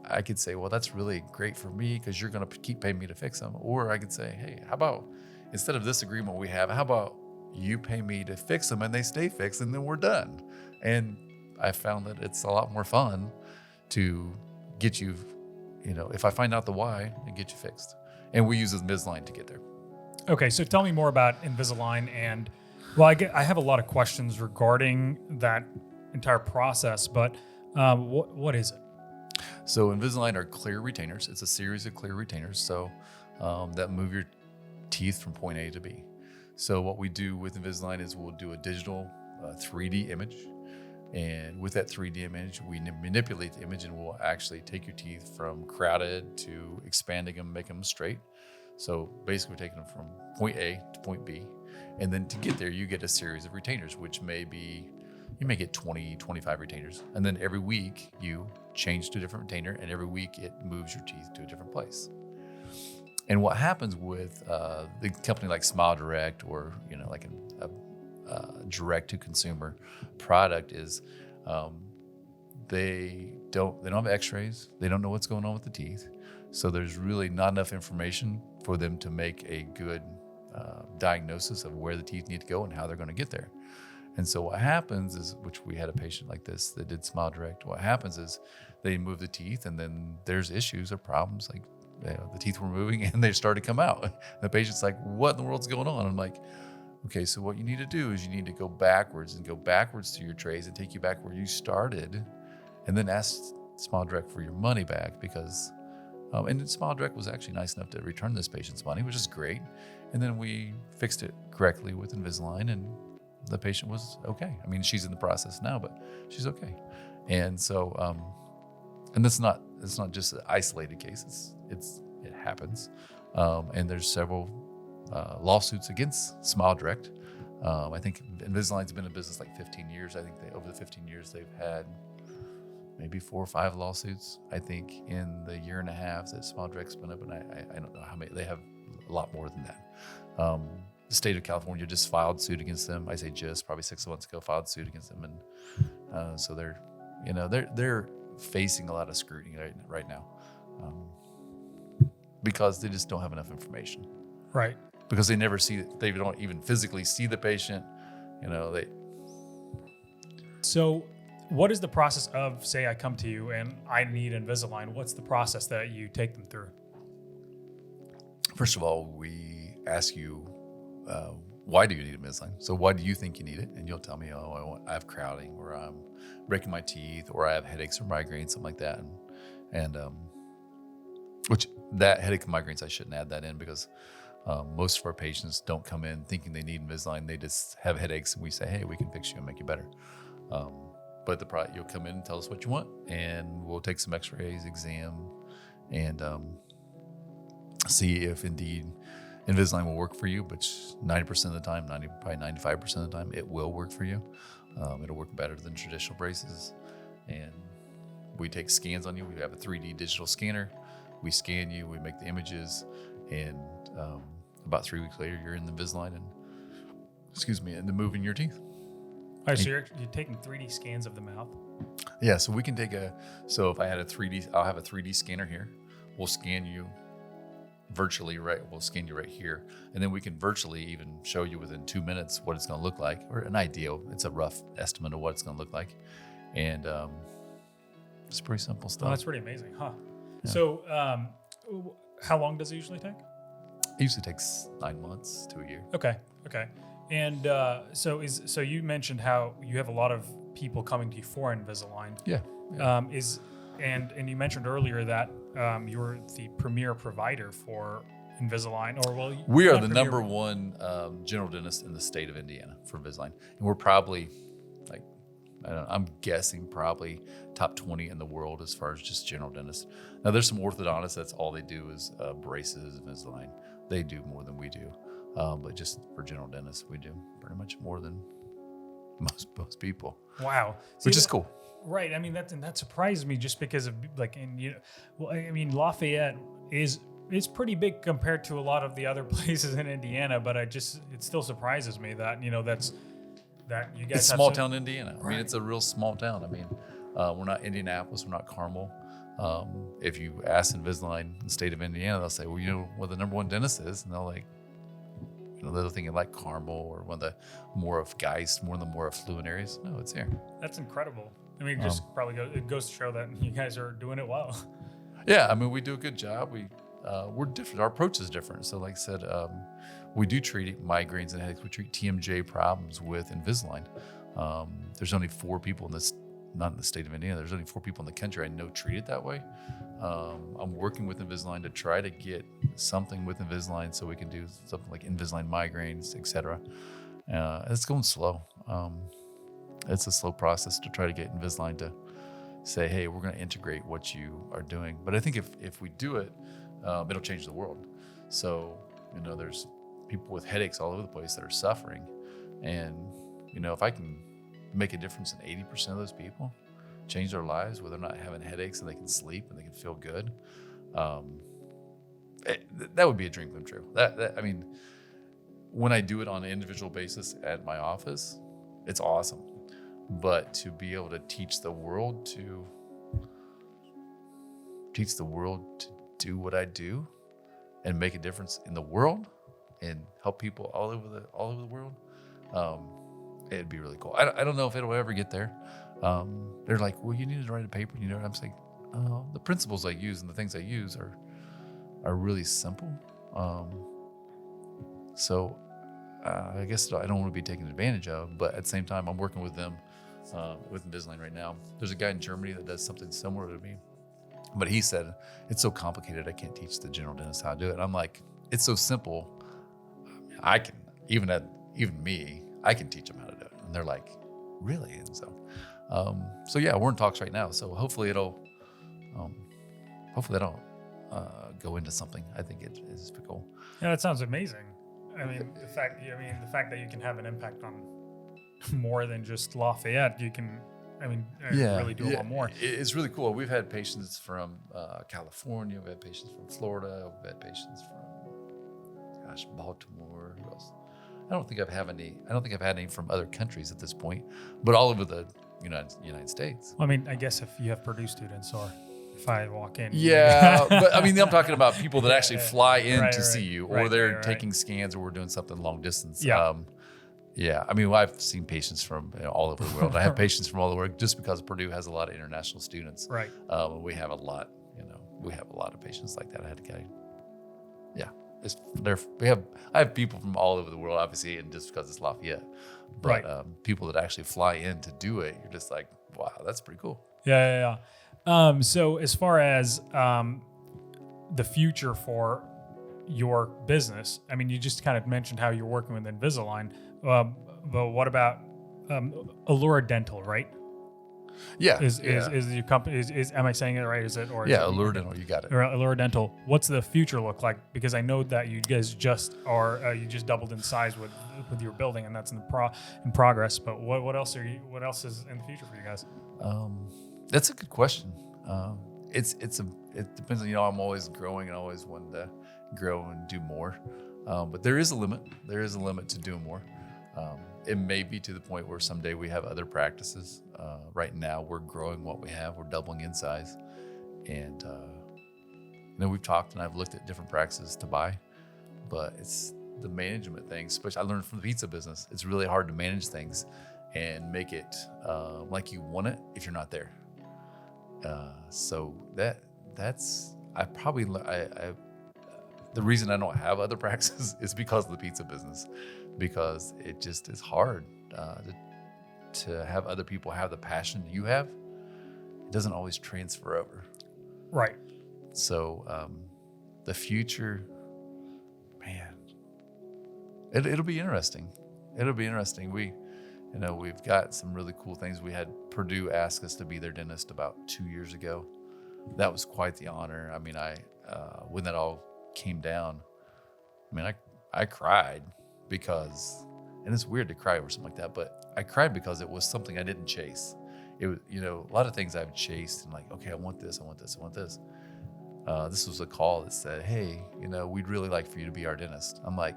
I could say, well, that's really great for me because you're going to keep paying me to fix them. Or I could say, hey, how about instead of this agreement we have, how about you pay me to fix them and they stay fixed and then we're done. And I found that it's a lot more fun to get you, if I find out the why, and get you fixed. And we use Invisalign to get there. Okay, so tell me more about Invisalign. And I have a lot of questions regarding that entire process, but what is it? So Invisalign are clear retainers. It's a series of clear retainers that move your teeth from point A to B. So what we do with Invisalign is we'll do a digital 3D image. And with that 3D image, we manipulate the image and we'll actually take your teeth from crowded to expanding them, make them straight. So basically we're taking them from point A to point B. And then to get there, you get a series of retainers, which you may get 20, 25 retainers. And then every week you change to a different retainer and every week it moves your teeth to a different place. And what happens with the company like Smile Direct or, like a direct to consumer product is they don't have x-rays. They don't know what's going on with the teeth. So there's really not enough information for them to make a good diagnosis of where the teeth need to go and how they're going to get there. And so what happens is, which we had a patient like this that did Smile Direct, what happens is they move the teeth and then there's issues or problems like the teeth were moving and they started to come out. And the patient's like, what in the world's going on? I'm like, okay, so what you need to do is you need to go backwards to your trays and take you back where you started and then ask Smile Direct for your money back because, and Smile Direct was actually nice enough to return this patient's money, which is great. And then we fixed it correctly with Invisalign and the patient was okay. I mean, she's in the process now, but she's okay. And so, and it's not just an isolated case. It happens. And there's several lawsuits against Smile Direct. I think Invisalign's been in business like 15 years. I think over the 15 years, they've had maybe 4 or 5 lawsuits. I think in the year and a half that Smile Direct's been open, I don't know how many. They have a lot more than that. The state of California just filed suit against them. I say just probably 6 months ago filed suit against them, and so they're facing a lot of scrutiny right now because they just don't have enough information. Right. Because they never see it. They don't even physically see the patient. So what is the process of, say I come to you and I need Invisalign? What's the process that you take them through? First of all, we ask you, why do you need Invisalign? So why do you think you need it? And you'll tell me, I have crowding, or I'm breaking my teeth, or I have headaches or migraines, something like that. And which that headache and migraines, I shouldn't add that in because most of our patients don't come in thinking they need Invisalign. They just have headaches, and we say, hey, we can fix you and make you better. But you'll come in and tell us what you want, and we'll take some x-rays, exam, and see if indeed Invisalign will work for you, which 90% of the time, probably 95% of the time, it will work for you. It'll work better than traditional braces. And we take scans on you. We have a 3D digital scanner. We scan you, we make the images, and about 3 weeks later, you're in the Invisalign and then moving your teeth. All right, so you're taking 3D scans of the mouth? Yeah, so we can so if I had I'll have a 3D scanner here. We'll scan you virtually, right? We'll scan you right here. And then we can virtually even show you within 2 minutes what it's going to look like, or an idea. It's a rough estimate of what it's going to look like. And Just pretty simple stuff. Oh, that's pretty amazing, huh? Yeah. So, how long does it usually take? It usually takes 9 months to a year. Okay. And so you mentioned how you have a lot of people coming to you for Invisalign. Yeah. And you mentioned earlier that you're the premier provider for Invisalign, or we are the number one general dentist in the state of Indiana for Invisalign, and we're probably like, I'm guessing probably top 20 in the world as far as just general dentists. Now there's some orthodontists that's all they do is braces, Invisalign. They do more than we do, but just for general dentists, we do pretty much more than most people. Wow, which is cool. Right. I mean, that surprised me just because of Lafayette is pretty big compared to a lot of the other places in Indiana, but it still surprises me that that you guys. It's have small town Indiana. Right. I mean, it's a real small town. I mean, we're not Indianapolis, we're not Carmel. If you ask Invisalign in the state of Indiana, they'll say, well, you know what the number one dentist is, and they'll like, they're thinking like Carmel or one of the more of Geist, more of the more affluent areas. No, it's here. That's incredible. I mean, it goes to show that you guys are doing it well. Yeah, I mean, we do a good job. We're different. Our approach is different. So like I said, we do treat migraines and headaches. We treat TMJ problems with Invisalign. There's only 4 people not in the state of Indiana. There's only 4 people in the country I know treat it that way. I'm working with Invisalign to try to get something with Invisalign so we can do something like Invisalign migraines, etc. It's going slow. It's a slow process to try to get Invisalign to say, hey, we're going to integrate what you are doing. But I think if we do it, it'll change the world. So, there's people with headaches all over the place that are suffering. And, if I can make a difference in 80% of those people, change their lives where they're not having headaches and they can sleep and they can feel good, that would be a dream come true. I mean, when I do it on an individual basis at my office, it's awesome. But to be able to teach the world to do what I do and make a difference in the world and help people all over the world, it'd be really cool. I don't know if it'll ever get there. They're like, well, you need to write a paper. I'm saying, the principles I use and the things I use are really simple. So I guess I don't want to be taken advantage of, but at the same time, I'm working with them with Invisalign right now. There's a guy in Germany that does something similar to me, but he said, it's so complicated, I can't teach the general dentist how to do it. And I'm like, it's so simple. I can, even me, I can teach them how to do it. And they're like, really? And so yeah, we're in talks right now. So hopefully that'll go into something. I think it is cool. Yeah, that sounds amazing. I mean, the fact that you can have an impact on more than just Lafayette, you can, really do a lot more. It's really cool. We've had patients from California. We've had patients from Florida. We've had patients from, Baltimore. Who else? I don't think I've had any from other countries at this point, but all over the United States. Well, I guess if you have Purdue students or if I walk in. Yeah, but I'm talking about people that actually fly in to see you, or they're taking scans, or we're doing something long distance. Yeah. Yeah, I've seen patients from all over the world. I have patients from all over the world just because Purdue has a lot of international students. Right. We have a lot, of patients like that. I have people from all over the world, obviously, and just because it's Lafayette, but people that actually fly in to do it, you're just like, wow, that's pretty cool. Yeah. So as far as the future for your business, you just kind of mentioned how you're working with Invisalign, but what about Allure Dental, right? Yeah. Is your company, am I saying it right? Is it? Allure Dental, you got it. Allure Dental. What's the future look like? Because I know that you guys just doubled in size with your building, and that's in progress. But what else is in the future for you guys? That's a good question. It depends on, I'm always growing and always wanting to grow and do more. But there is a limit. There is a limit to doing more. It may be to the point where someday we have other practices. Right now we're growing what we have. We're doubling in size. And, we've talked and I've looked at different practices to buy, but it's the management thing. Especially I learned from the pizza business. It's really hard to manage things and make it like you want it if you're not there. So that's I probably the reason I don't have other practices is because of the pizza business, because it just is hard to have other people have the passion you have. It doesn't always transfer over. Right. So the future, man, it'll be interesting. It'll be interesting. We've got some really cool things. We had Purdue ask us to be their dentist about 2 years ago. That was quite the honor. I mean, when that all came down, I mean, I cried because, and it's weird to cry over something like that, but I cried because it was something I didn't chase. It was, a lot of things I've chased and like, okay, I want this, I want this, I want this. This was a call that said, hey, we'd really like for you to be our dentist. I'm like,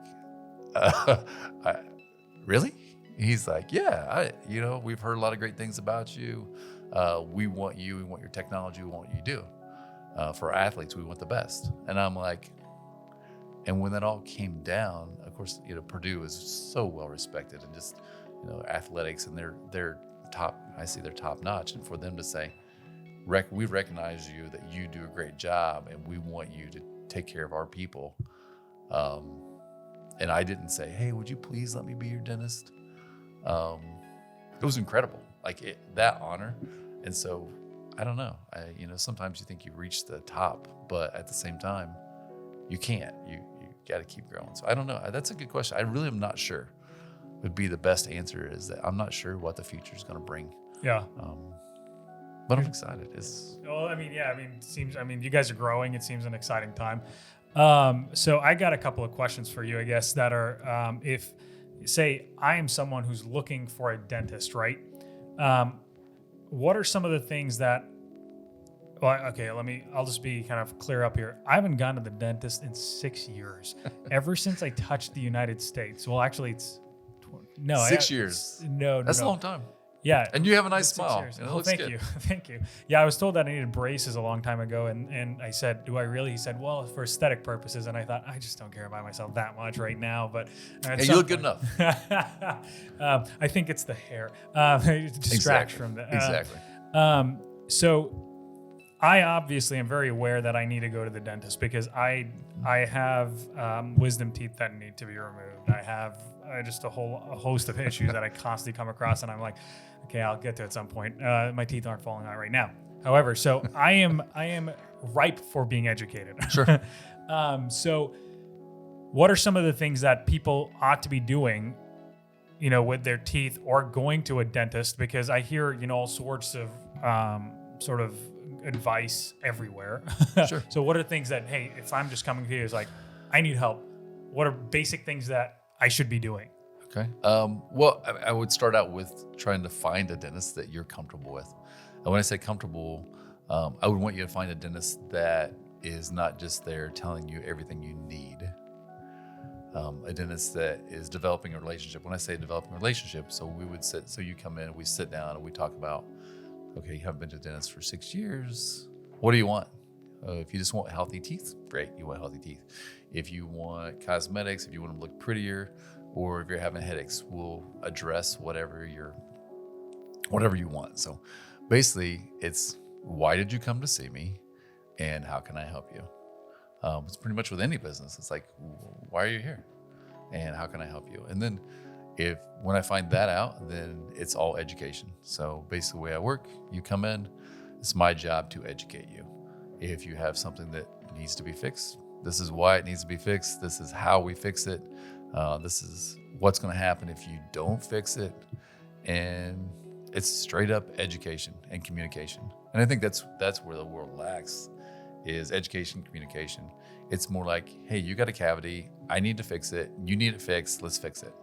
really? He's like, yeah, we've heard a lot of great things about you. We want you, we want your technology, we want what you do. For athletes, we want the best. And I'm like, and when that all came down, of course, Purdue is so well respected and just, athletics, and they're top, I see they're top notch. And for them to say, we recognize you, that you do a great job, and we want you to take care of our people. And I didn't say, hey, would you please let me be your dentist? It was incredible, that honor. And so I don't know. Sometimes you think you reach the top, but at the same time, you can't. You got to keep growing. So I don't know. That's a good question. I really am not sure. Would be the best answer is that I'm not sure what the future is going to bring. Yeah. But I'm excited. You guys are growing. It seems an exciting time. So I got a couple of questions for you, I guess, that are, if say I am someone who's looking for a dentist, right? What are some of the things that, I'll just be kind of clear up here. I haven't gone to the dentist in 6 years, ever since I touched the United States. Well, actually it's, 6 years. No, that's a long time. Yeah. And you have a nice smile. It looks thank good. you. Thank you. Yeah, I was told that I needed braces a long time ago. And I said, do I really? He said, well, for aesthetic purposes. And I thought, I just don't care about myself that much right now. But you look good enough. I think it's the hair. It distracts from the. Exactly. So I obviously am very aware that I need to go to the dentist because I have wisdom teeth that need to be removed. I have just a host of issues that I constantly come across, and I'm like, okay, I'll get to it at some point. My teeth aren't falling out right now. However, so I am ripe for being educated. Sure. So what are some of the things that people ought to be doing, with their teeth or going to a dentist? Because I hear, all sorts of sort of advice everywhere. Sure. So what are things that, hey, if I'm just coming to you, is like, I need help. What are basic things that I should be doing? Okay. Well, I would start out with trying to find a dentist that you're comfortable with. And when I say comfortable, I would want you to find a dentist that is not just there telling you everything you need. A dentist that is developing a relationship. When I say developing a relationship, so you come in, we sit down and we talk about, okay, you haven't been to the dentist for 6 years. What do you want? If you just want healthy teeth, great, you want healthy teeth. If you want cosmetics, if you want them to look prettier, or if you're having headaches, we'll address whatever you want. So basically, it's why did you come to see me, and how can I help you? It's pretty much with any business. It's like, why are you here, and how can I help you? And then when I find that out, then it's all education. So basically, the way I work, you come in, it's my job to educate you. If you have something that needs to be fixed, this is why it needs to be fixed. This is how we fix it. This is what's going to happen if you don't fix it. And it's straight up education and communication. And I think that's where the world lacks, is education, communication. It's more like, hey, you got a cavity. I need to fix it. You need it fixed. Let's fix it.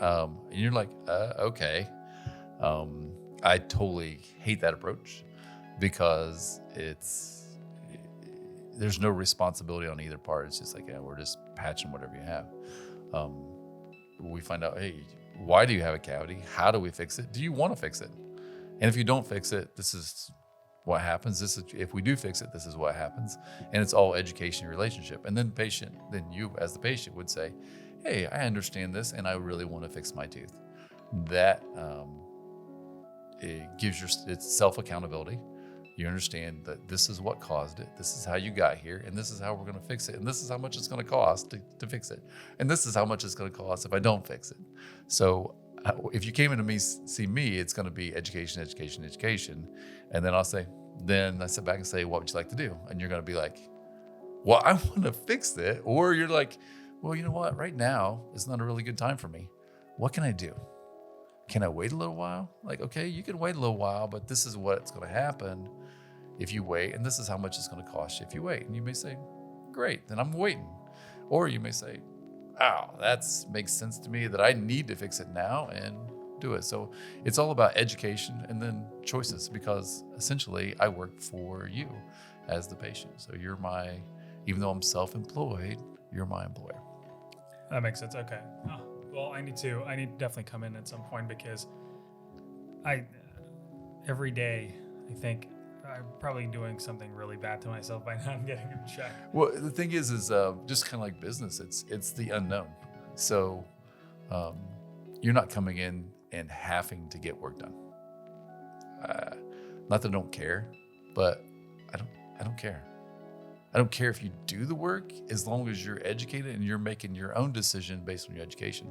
And you're like, okay. I totally hate that approach because there's no responsibility on either part. It's just like, yeah, we're just patching whatever you have. We find out, hey, why do you have a cavity? How do we fix it? Do you want to fix it? And if you don't fix it, this is what happens. If we do fix it, this is what happens. And it's all education relationship. And then you as the patient would say, hey, I understand this and I really want to fix my tooth. That it gives it's self-accountability. You understand that this is what caused it. This is how you got here, and this is how we're going to fix it. And this is how much it's going to cost to fix it. And this is how much it's going to cost if I don't fix it. So if you came in to see me, it's going to be education, education, education. And then I sit back and say, what would you like to do? And you're going to be like, well, I want to fix it. Or you're like, well, you know what? Right now is not a really good time for me. What can I do? Can I wait a little while? Like, okay, you can wait a little while, but this is what's going to happen if you wait. And this is how much it's going to cost you if you wait. And you may say, great, then I'm waiting. Or you may say, wow, that makes sense to me that I need to fix it now and do it. So it's all about education and then choices, because essentially I work for you as the patient. So even though I'm self-employed, you're my employer. That makes sense. Okay. Oh, well, I need to definitely come in at some point, because every day I think I'm probably doing something really bad to myself by not getting a check. Well, the thing is just kind of like business. It's the unknown. So you're not coming in and having to get work done. Not that I don't care, but I don't care. I don't care if you do the work, as long as you're educated and you're making your own decision based on your education.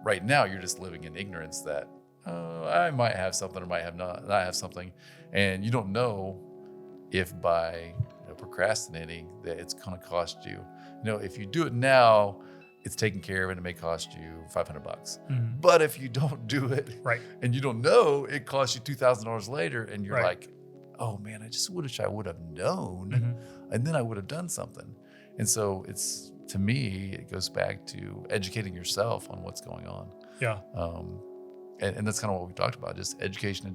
Right now, you're just living in ignorance that I might have something or might have not have something, and you don't know if by procrastinating that it's going to cost you. If you do it now, it's taken care of and it may cost you $500. Mm-hmm. But if you don't do it, right, and you don't know, it costs you $2,000 later, and you're like, oh man, I just wish I would have known, mm-hmm. and then I would have done something. And so to me, it goes back to educating yourself on what's going on. Yeah. And that's kind of what we talked about, just education.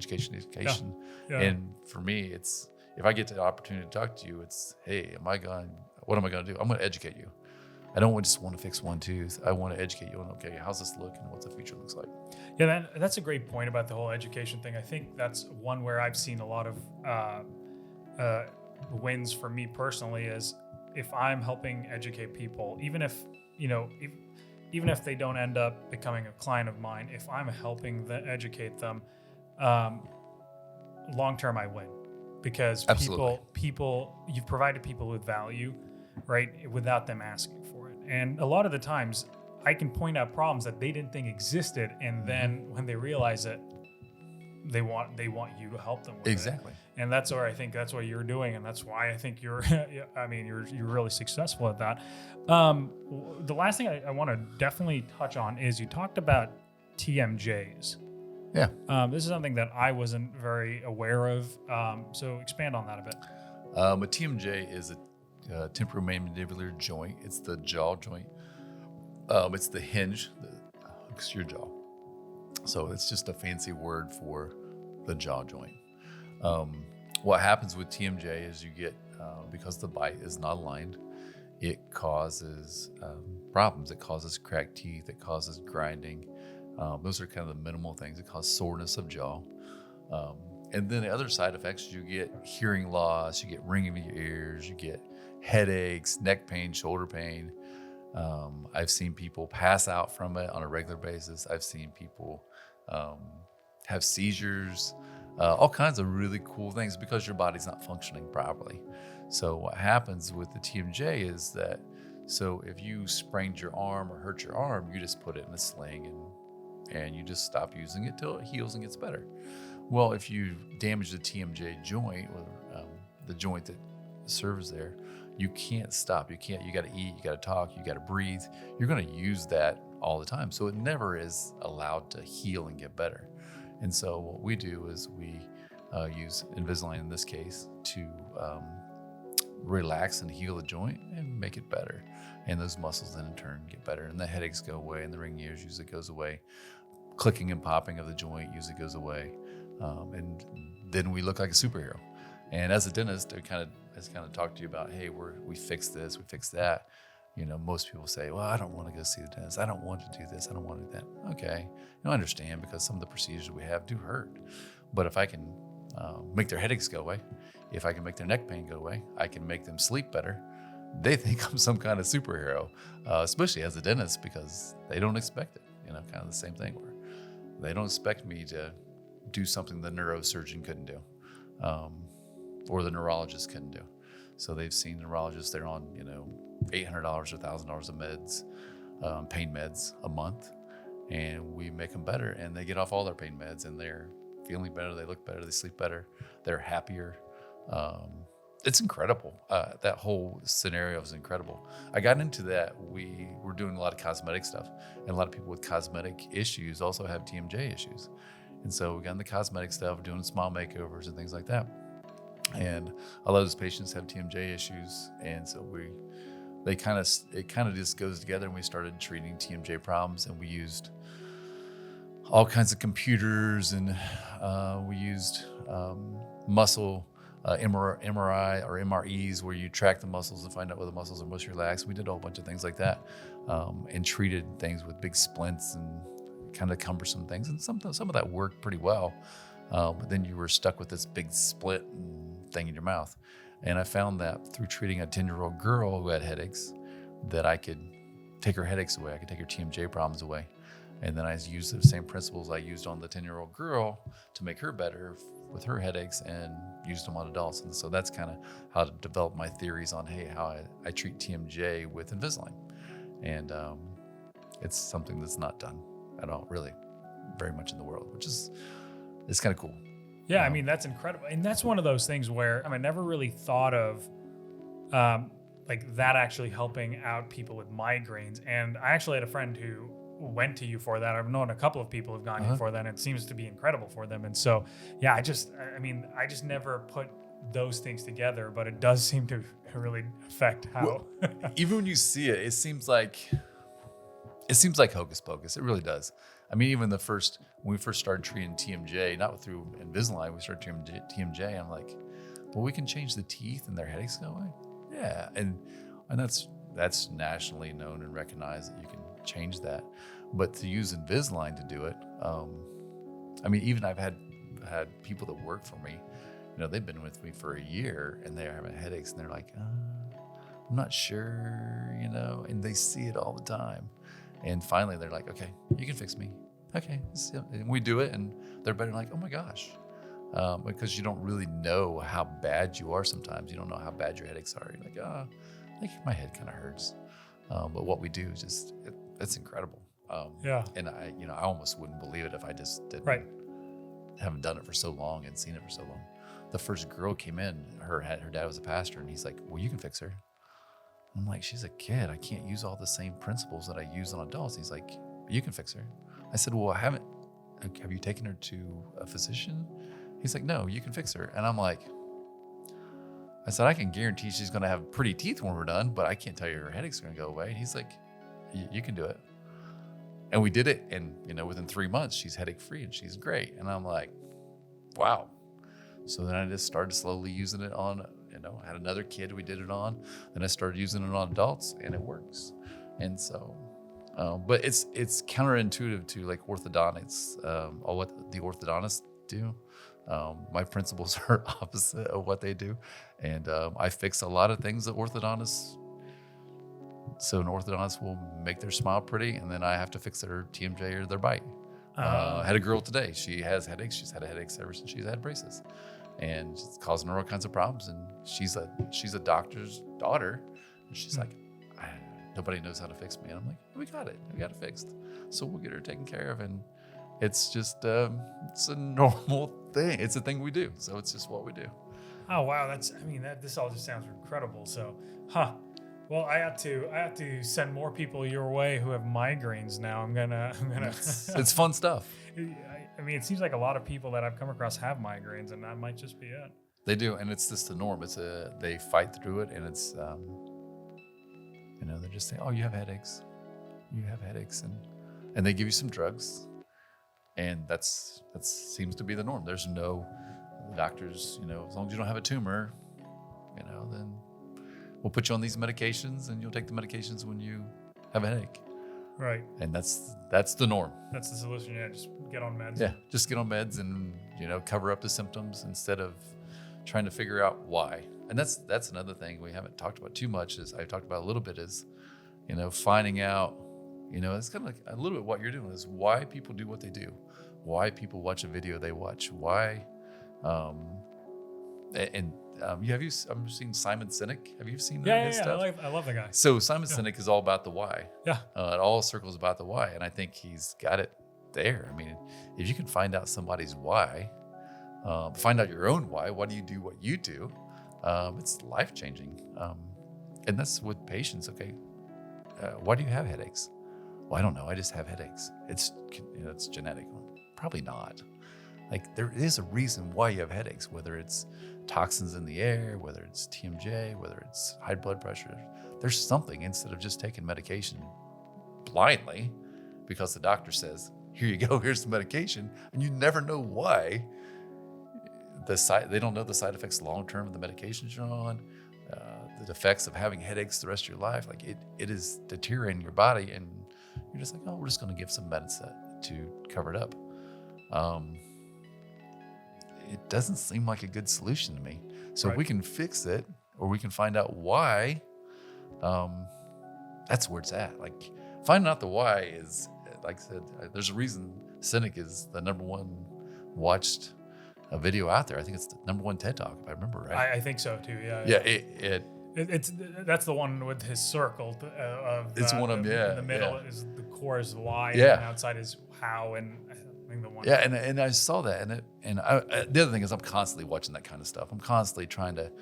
Yeah. And for me, if I get the opportunity to talk to you, it's, hey, what am I going to do? I'm going to educate you. I don't just want to fix one tooth. I want to educate you on, okay, how's this look and what the future looks like. Yeah, that's a great point about the whole education thing. I think that's one where I've seen a lot of wins for me personally, is if I'm helping educate people, even if they don't end up becoming a client of mine, if I'm helping educate them, long term I win, because people you've provided people with value, right, without them asking for it. And a lot of the times I can point out problems that they didn't think existed, and then when they realize it, they want you to help them with exactly. it. And that's where I think that's what you're doing, and that's why I think you're you're really successful at that. The last thing I want to definitely touch on is you talked about TMJs. Yeah. This is something that I wasn't very aware of. So expand on that a bit. A TMJ is a temporomandibular joint. It's the jaw joint. It's the hinge that hooks your jaw. So it's just a fancy word for the jaw joint. What happens with TMJ is you get, because the bite is not aligned, it causes problems. It causes cracked teeth. It causes grinding. Those are kind of the minimal things. It causes soreness of jaw. And then the other side effects, you get hearing loss, you get ringing in your ears, you get headaches, neck pain, shoulder pain. I've seen people pass out from it on a regular basis. I've seen people have seizures, all kinds of really cool things because your body's not functioning properly. So what happens with the TMJ is that, so if you sprained your arm or hurt your arm, you just put it in a sling and you just stop using it till it heals and gets better. Well, if you damage the TMJ joint, or the joint that serves there, you can't stop. You got to eat, you got to talk, you got to breathe. You're going to use that all the time. So it never is allowed to heal and get better. And so what we do is we use Invisalign in this case to relax and heal the joint and make it better. And those muscles then in turn get better. And the headaches go away and the ringing ears usually goes away. Clicking and popping of the joint usually goes away. And then we look like a superhero. And as a dentist, I kind of talk to you about, hey, we fix this, we fix that. Most people say, well, I don't want to go see the dentist. I don't want to do this. I don't want to do that. Okay. I understand, because some of the procedures we have do hurt. But if I can make their headaches go away, if I can make their neck pain go away, I can make them sleep better. They think I'm some kind of superhero, especially as a dentist, because they don't expect it. Kind of the same thing where they don't expect me to do something the neurosurgeon couldn't do. or the neurologist couldn't do. So they've seen neurologists, they're on, $800 or $1,000 of meds, pain meds a month, and we make them better, and they get off all their pain meds, and they're feeling better, they look better, they sleep better, they're happier. It's incredible. That whole scenario is incredible. I got into that. We were doing a lot of cosmetic stuff, and a lot of people with cosmetic issues also have TMJ issues. And so we got into cosmetic stuff, doing smile makeovers and things like that. And a lot of those patients have TMJ issues, and so it kind of just goes together. And we started treating TMJ problems, and we used all kinds of computers, and we used muscle MRI or MREs, where you track the muscles and find out whether the muscles are most relaxed. We did a whole bunch of things like that, and treated things with big splints and kind of cumbersome things. And some of that worked pretty well, but then you were stuck with this big split thing in your mouth. And I found that through treating a 10-year-old girl who had headaches, that I could take her headaches away. I could take her TMJ problems away. And then I used the same principles I used on the 10-year-old girl to make her better with her headaches, and used them on adults. And so that's kind of how to develop my theories on, how I treat TMJ with Invisalign. And it's something that's not done at all, really, very much in the world, which is, it's kind of cool. Yeah, I mean, that's incredible. And that's one of those things where I never really thought of like that actually helping out people with migraines. And I actually had a friend who went to you for that. I've known a couple of people who've gone to you for that, and it seems to be incredible for them. And so, yeah, I just never put those things together, but it does seem to really affect how. Well, even when you see it, it seems like hocus pocus. It really does. I mean, even when we first started treating TMJ, not through Invisalign, we started treating TMJ. I'm like, well, we can change the teeth and their headaches go away. Yeah, and that's nationally known and recognized that you can change that. But to use Invisalign to do it, I mean, even I've had people that work for me, they've been with me for a year, and they're having headaches, and they're like, I'm not sure, and they see it all the time. And finally they're like, okay, you can fix me. Okay. And we do it, and they're better, like, oh my gosh. Because you don't really know how bad you are sometimes. You don't know how bad your headaches are. You're like, I think my head kind of hurts. But what we do is just, it's incredible. Yeah. And I almost wouldn't believe it if I just didn't. Right. Haven't done it for so long and seen it for so long. The first girl came in, her dad was a pastor, and he's like, well, you can fix her. I'm like, she's a kid. I can't use all the same principles that I use on adults. He's like, you can fix her. I said, well, have you taken her to a physician? He's like, no, you can fix her. And I'm like, I said, I can guarantee she's going to have pretty teeth when we're done, but I can't tell you her headache's going to go away. And he's like, you can do it. And we did it. And, within 3 months, she's headache free and she's great. And I'm like, wow. So then I just started slowly using it on, I had another kid we did it on. Then I started using it on adults, and it works. And so, but it's counterintuitive to like orthodontics, or what the orthodontists do. My principles are opposite of what they do. And I fix a lot of things that orthodontists. So an orthodontist will make their smile pretty, and then I have to fix their TMJ or their bite. I had a girl today. She has headaches. She's had headaches ever since she's had braces, and it's causing her all kinds of problems. And she's a doctor's daughter, and she's like, nobody knows how to fix me. And I'm like, we got it. We got it fixed. So we'll get her taken care of. And it's just it's a normal thing. It's a thing we do. So it's just what we do. Oh wow, this all just sounds incredible. So, well, I have to send more people your way who have migraines now. I'm gonna. It's fun stuff. I mean, it seems like a lot of people that I've come across have migraines, and that might just be it. They do, and it's just the norm. They fight through it, and it's they're just saying, "Oh, you have headaches. You have headaches," and they give you some drugs, and that seems to be the norm. There's no doctors, as long as you don't have a tumor, then we'll put you on these medications, and you'll take the medications when you have a headache. Right. And that's the norm. That's the solution. Yeah, just get on meds. Yeah, just get on meds and cover up the symptoms instead of trying to figure out why. And that's another thing we haven't talked about too much. Is I've talked about a little bit is, finding out. It's kind of like a little bit what you're doing is why people do what they do, why people watch a video they watch, why And I've seen Simon Sinek. Have you seen his Yeah. stuff? I love the guy. So Simon Sinek is all about the why. Yeah. It all circles about the why. And I think he's got it there. I mean, if you can find out somebody's why, find out your own why do you do what you do? It's life-changing. And that's with patients. Okay. Why do you have headaches? Well, I don't know. I just have headaches. It's genetic. Probably not. Like, there is a reason why you have headaches, whether it's toxins in the air, whether it's TMJ, whether it's high blood pressure. There's something, instead of just taking medication blindly because the doctor says, here you go, here's the medication, and you never know why. They don't know the side effects long-term of the medications you're on, the effects of having headaches the rest of your life. Like, it is deteriorating your body, and you're just like, oh, we're just going to give some medicine to cover it up. It doesn't seem like a good solution to me. So if we can fix it, or we can find out why, that's where it's at. Like, finding out the why is, like I said, there's a reason Sinek is the number one watched video out there. I think it's the number one TED Talk, if I remember right. I think so too. Yeah. Yeah. That's the one with his circle of. It's one of them. Yeah. In the middle is the core is why. Yeah. And outside is how, and I think the one. Yeah, and I saw that, and the other thing is I'm constantly watching that kind of stuff. I'm constantly trying to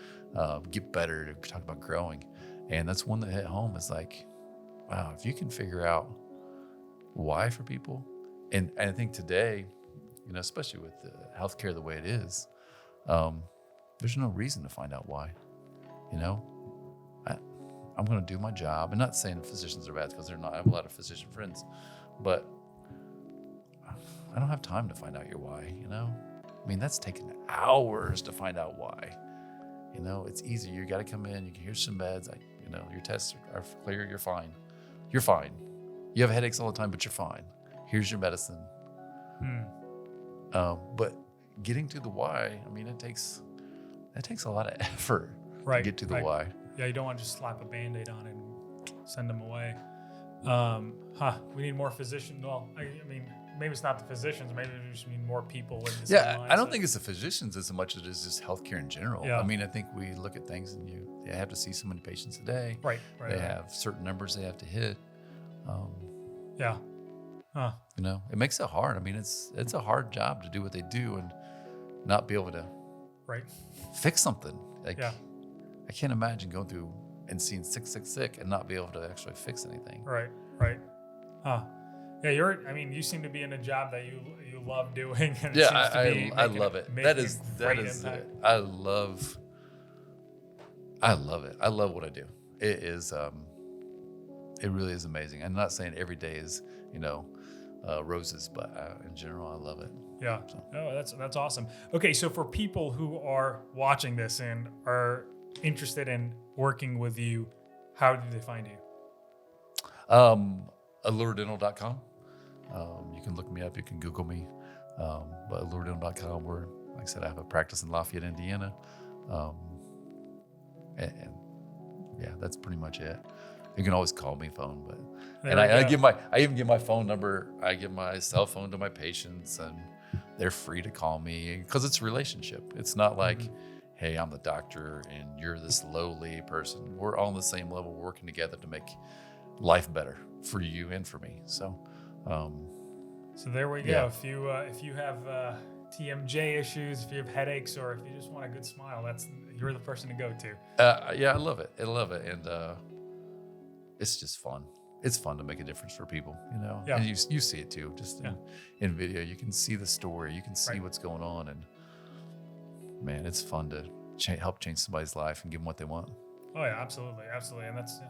get better, to talk about growing, and that's one that hit home. Is like, wow, if you can figure out why for people, and I think today, especially with healthcare the way it is, there's no reason to find out why. I'm going to do my job, and not saying physicians are bad, because they're not. I have a lot of physician friends, but I don't have time to find out your why. I mean, that's taken hours to find out why. It's easy. You got to come in. You can hear some meds. Your tests are clear. You're fine. You're fine. You have headaches all the time, but you're fine. Here's your medicine. But getting to the why, I mean, that takes a lot of effort to get to the why. Yeah, you don't want to just slap a Band-Aid on it and send them away. We need more physicians. Well, I mean, maybe it's not the physicians. Maybe we just need more people in this. Yeah, I don't think it's the physicians as much as it is just healthcare in general. Yeah. I mean, I think we look at things, and they have to see so many patients a day. Right. They have certain numbers they have to hit. Yeah. It makes it hard. I mean, it's a hard job to do what they do and not be able to fix something. Like, I can't imagine going through and seeing sick and not be able to actually fix anything. Right. Yeah, you seem to be in a job that you love doing. And I love it. That is it. I love it. I love what I do. It is, it really is amazing. I'm not saying every day is, roses, but in general, I love it. Yeah. So. Oh, that's awesome. Okay, so for people who are watching this and are interested in working with you, how do they find you? AllureDental.com. You can look me up. You can Google me. But AllureDental.com, where, like I said, I have a practice in Lafayette, Indiana. And yeah, that's pretty much it. You can always call me phone, but I even give my phone number. I give my cell phone to my patients, and they're free to call me, because it's a relationship. It's not like, hey, I'm the doctor and you're this lowly person. We're all on the same level, working together to make life better for you and for me. So there we go. If you have TMJ issues, if you have headaches, or if you just want a good smile, you're the person to go to. Yeah, I love it. And it's just fun. It's fun to make a difference for people, Yeah. And you see it too, just in video. You can see the story. You can see what's going on, and man, it's fun to help change somebody's life and give them what they want. Oh yeah, absolutely, and that's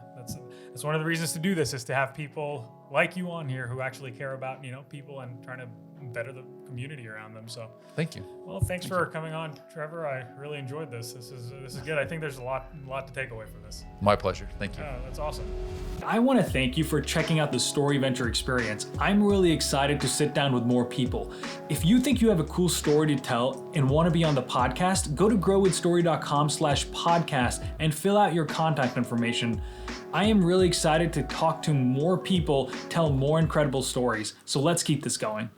one of the reasons to do this, is to have people like you on here who actually care about people and trying to better the community around them. So thank you. Well, thanks for coming on, Trevor. I really enjoyed this. This is good. I think there's a lot to take away from this. My pleasure. Thank you. That's awesome. I want to thank you for checking out the Storyventure experience. I'm really excited to sit down with more people. If you think you have a cool story to tell and want to be on the podcast, go to growwithstory.com/podcast and fill out your contact information. I am really excited to talk to more people, tell more incredible stories. So let's keep this going.